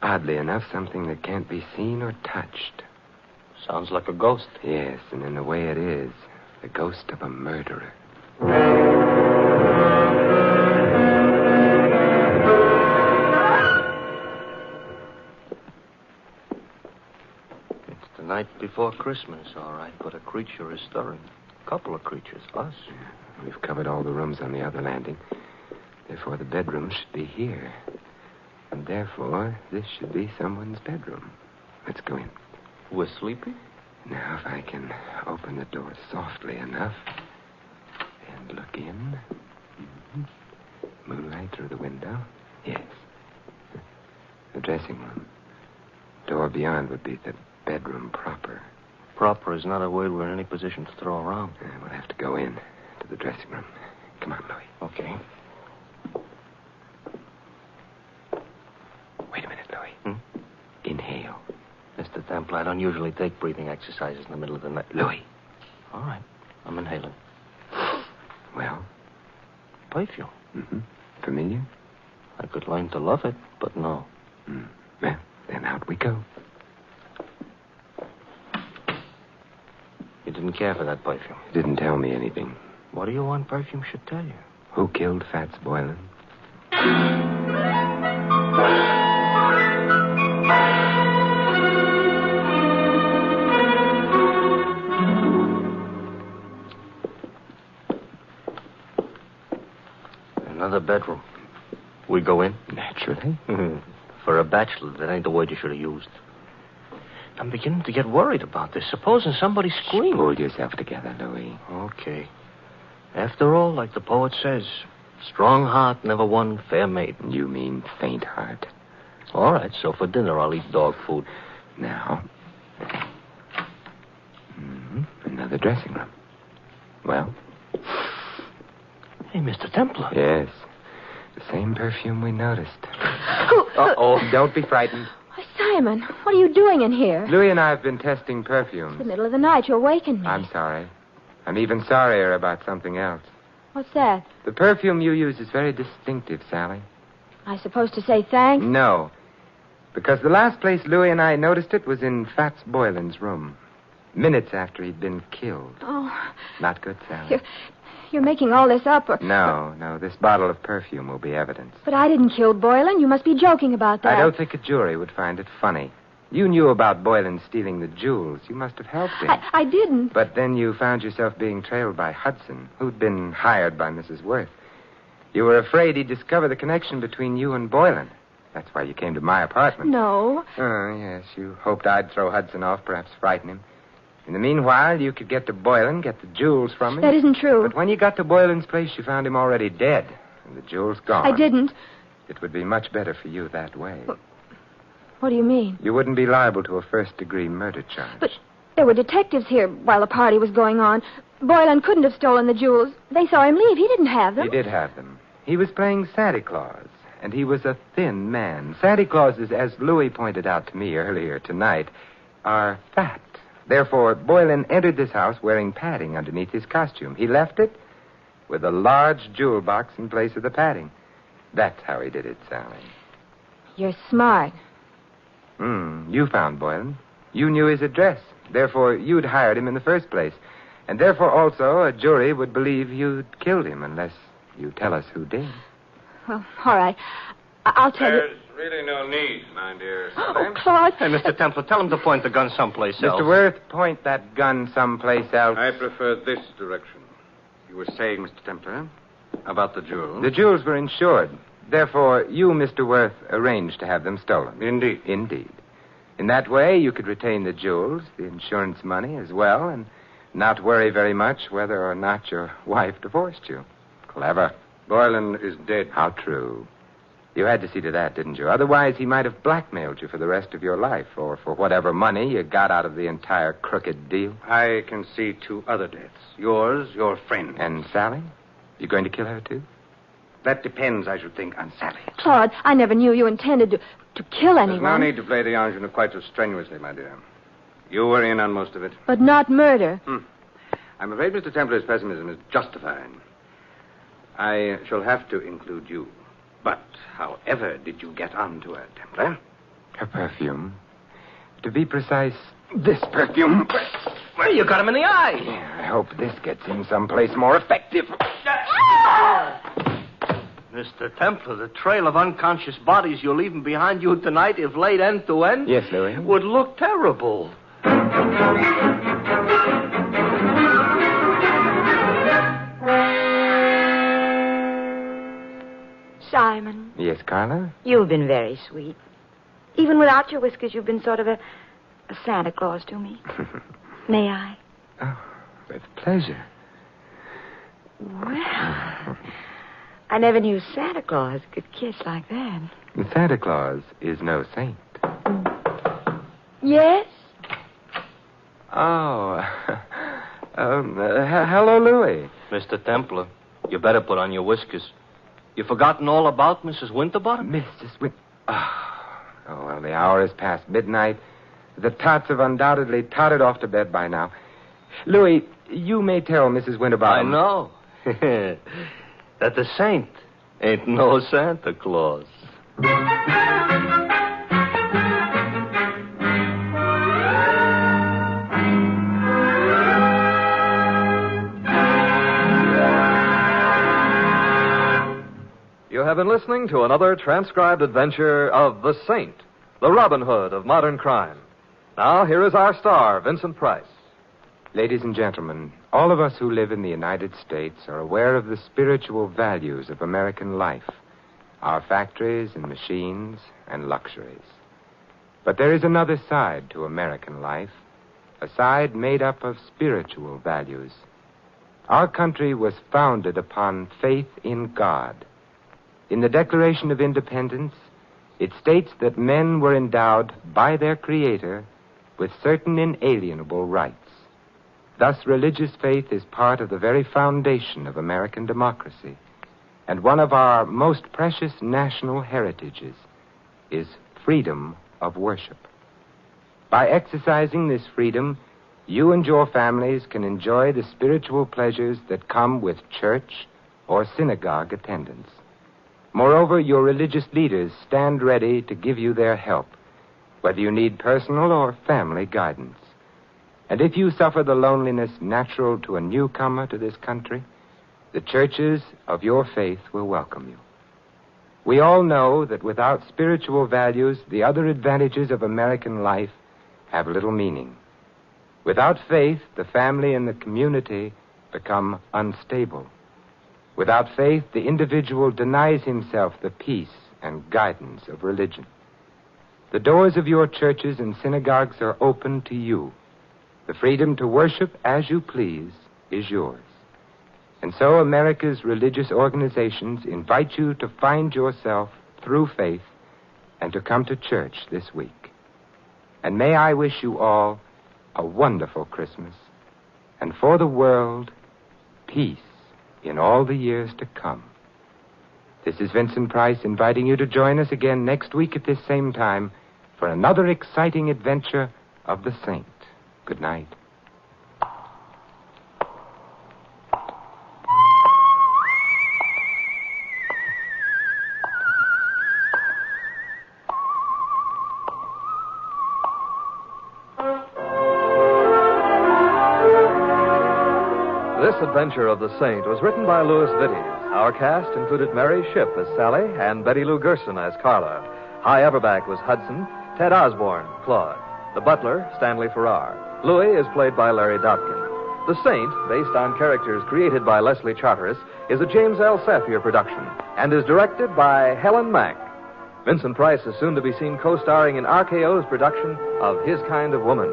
Oddly enough, something that can't be seen or touched. Sounds like a ghost. Yes, and in a way it is. The ghost of a murderer. It's the night before Christmas, all right, but a creature is stirring. A couple of creatures, us. We've covered all the rooms on the other landing. Therefore, the bedroom should be here. And therefore, this should be someone's bedroom. Let's go in. We're sleepy? Now, if I can open the door softly enough and look in. Moonlight through the window. Yes. The dressing room. Door beyond would be the bedroom proper. Proper is not a word we're in any position to throw around. We'll have to go in to the dressing room. Come on, Louis. Okay. Wait a minute, Louis. Inhale. Mr. Templar, I don't usually take breathing exercises in the middle of the night. Louis. All right. I'm inhaling. Well? Perfume. Familiar? I could learn to love it, but no. Well, then out we go. You didn't care for that perfume. It didn't tell me anything. What do you want perfume should tell you? Who killed Fats Boylan? Another bedroom. We go in? Naturally. For a bachelor, that ain't the word you should have used. I'm beginning to get worried about this. Supposing somebody screamed. Hold yourself together, Louis. Okay. After all, like the poet says, strong heart never won fair maiden. You mean faint heart. All right, so for dinner I'll eat dog food. Now. Another dressing room. Well? Hey, Mr. Templar. Yes. The same perfume we noticed. Who? Uh-oh. Don't be frightened. Why, Simon, what are you doing in here? Louis and I have been testing It's perfumes. the middle of the night. You awakened me. I'm sorry. I'm even sorrier about something else. What's that? The perfume you use is very distinctive, Sally. I supposed to say thanks? No. Because the last place Louis and I noticed it was in Fats Boylan's room. Minutes after he'd been killed. Oh, Not good, Sally. you're making all this up. No. This bottle of perfume will be evidence. But I didn't kill Boylan. You must be joking about that. I don't think a jury would find it funny. You knew about Boylan stealing the jewels. You must have helped him. I didn't. But then you found yourself being trailed by Hudson, who'd been hired by Mrs. Worth. You were afraid he'd discover the connection between you and Boylan. That's why you came to my apartment. No. Oh, yes. You hoped I'd throw Hudson off, perhaps frighten him. In the meanwhile, you could get to Boylan, get the jewels from him. That isn't true. But when you got to Boylan's place, you found him already dead, and the jewels gone. I didn't. It would be much better for you that way. What do you mean? You wouldn't be liable to a first-degree murder charge. But there were detectives here while the party was going on. Boylan couldn't have stolen the jewels. They saw him leave. He didn't have them. He did have them. He was playing Santa Claus, and he was a thin man. Santa Clauses, as Louis pointed out to me earlier tonight, are fat. Therefore, Boylan entered this house wearing padding underneath his costume. He left it with a large jewel box in place of the padding. That's how he did it, Sally. You're smart. You found Boylan. You knew his address. Therefore, you'd hired him in the first place. And therefore, also, a jury would believe you'd killed him unless you tell us who did. Well, all right. I'll tell you. There's really no need, my dear. Oh, Claude. Hey, Mr. Templar, tell him to point the gun someplace else. Mr. Worth, point that gun someplace else. I prefer this direction. You were saying, Mr. Templar, about the jewels. The jewels were insured. Therefore, you, Mr. Worth, arranged to have them stolen. Indeed. Indeed. In that way, you could retain the jewels, the insurance money as well, and not worry very much whether or not your wife divorced you. Clever. Boylan is dead. How true. You had to see to that, didn't you? Otherwise, he might have blackmailed you for the rest of your life, or for whatever money you got out of the entire crooked deal. I can see two other deaths. Yours, your friend. And Sally? You going to kill her, too? That depends, I should think, on Sally. Claude, I never knew you intended to kill anyone. There's no need to play the ingenue quite so strenuously, my dear. You were in on most of it. But not murder. I'm afraid Mr. Templar's pessimism is justified. I shall have to include you. But however did you get onto her, Templar? Her perfume. To be precise, this perfume. Well, you got him in the eye. Yeah, I hope this gets him someplace more effective. Mr. Templar, the trail of unconscious bodies you're leaving behind you tonight, if laid end to end, Yes, Louis? would look terrible. Simon, Yes, Carla? you've been very sweet. Even without your whiskers, you've been sort of a Santa Claus to me. May I? Oh, with pleasure. Well, I never knew Santa Claus could kiss like that. Santa Claus is no saint. Yes? Oh. Hello, Louis. Mr. Templar, you better put on your whiskers. You forgotten all about Mrs. Winterbottom? Mrs. Oh, well, the hour is past midnight. The tots have undoubtedly tottered off to bed by now. Louis, you may tell Mrs. Winterbottom. I know. That the saint ain't no Santa Claus. You have been listening to another transcribed adventure of the Saint, the Robin Hood of modern crime. Now, here is our star, Vincent Price. Ladies and gentlemen, all of us who live in the United States are aware of the spiritual values of American life, our factories and machines and luxuries. But there is another side to American life, a side made up of spiritual values. Our country was founded upon faith in God. In the Declaration of Independence, it states that men were endowed by their Creator with certain inalienable rights. Thus, religious faith is part of the very foundation of American democracy, and one of our most precious national heritages is freedom of worship. By exercising this freedom, you and your families can enjoy the spiritual pleasures that come with church or synagogue attendance. Moreover, your religious leaders stand ready to give you their help, whether you need personal or family guidance. And if you suffer the loneliness natural to a newcomer to this country, the churches of your faith will welcome you. We all know that without spiritual values, the other advantages of American life have little meaning. Without faith, the family and the community become unstable. Without faith, the individual denies himself the peace and guidance of religion. The doors of your churches and synagogues are open to you. The freedom to worship as you please is yours. And so America's religious organizations invite you to find yourself through faith and to come to church this week. And may I wish you all a wonderful Christmas, and for the world, peace in all the years to come. This is Vincent Price inviting you to join us again next week at this same time for another exciting adventure of the Saint. Good night. This adventure of the Saint was written by Louis Vittes. Our cast included Mary Shipp as Sally and Betty Lou Gerson as Carla. Hy Averback was Hudson, Ted Osborne, Claude. The butler, Stanley Farrar. Louis is played by Larry Dobkin. The Saint, based on characters created by Leslie Charteris, is a James L. Safier production and is directed by Helen Mack. Vincent Price is soon to be seen co-starring in RKO's production of His Kind of Woman.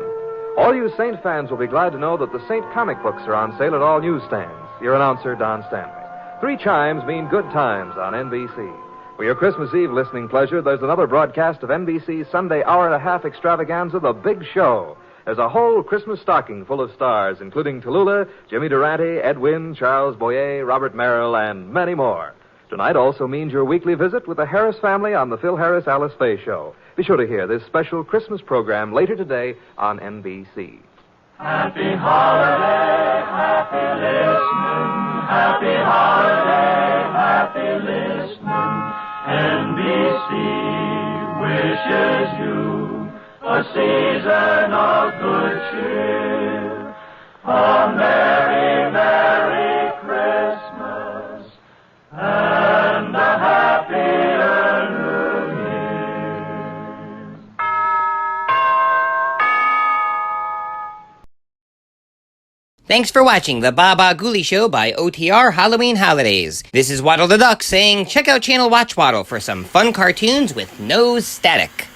All you Saint fans will be glad to know that the Saint comic books are on sale at all newsstands. Your announcer, Don Stanley. 3 chimes mean good times on NBC. For your Christmas Eve listening pleasure, there's another broadcast of NBC's Sunday hour-and-a-half extravaganza, The Big Show. There's a whole Christmas stocking full of stars, including Tallulah, Jimmy Durante, Ed Wynn, Charles Boyer, Robert Merrill, and many more. Tonight also means your weekly visit with the Harris family on the Phil Harris Alice Faye Show. Be sure to hear this special Christmas program later today on NBC. Happy holiday, happy listening. Happy holiday, happy listening. NBC wishes you a season of good cheer. A merry, merry Christmas and a happier New Year. Thanks for watching the Baba Ghoulie Show by OTR Halloween Holidays. This is Waddle the Duck saying check out Channel Watchwaddle for some fun cartoons with no static.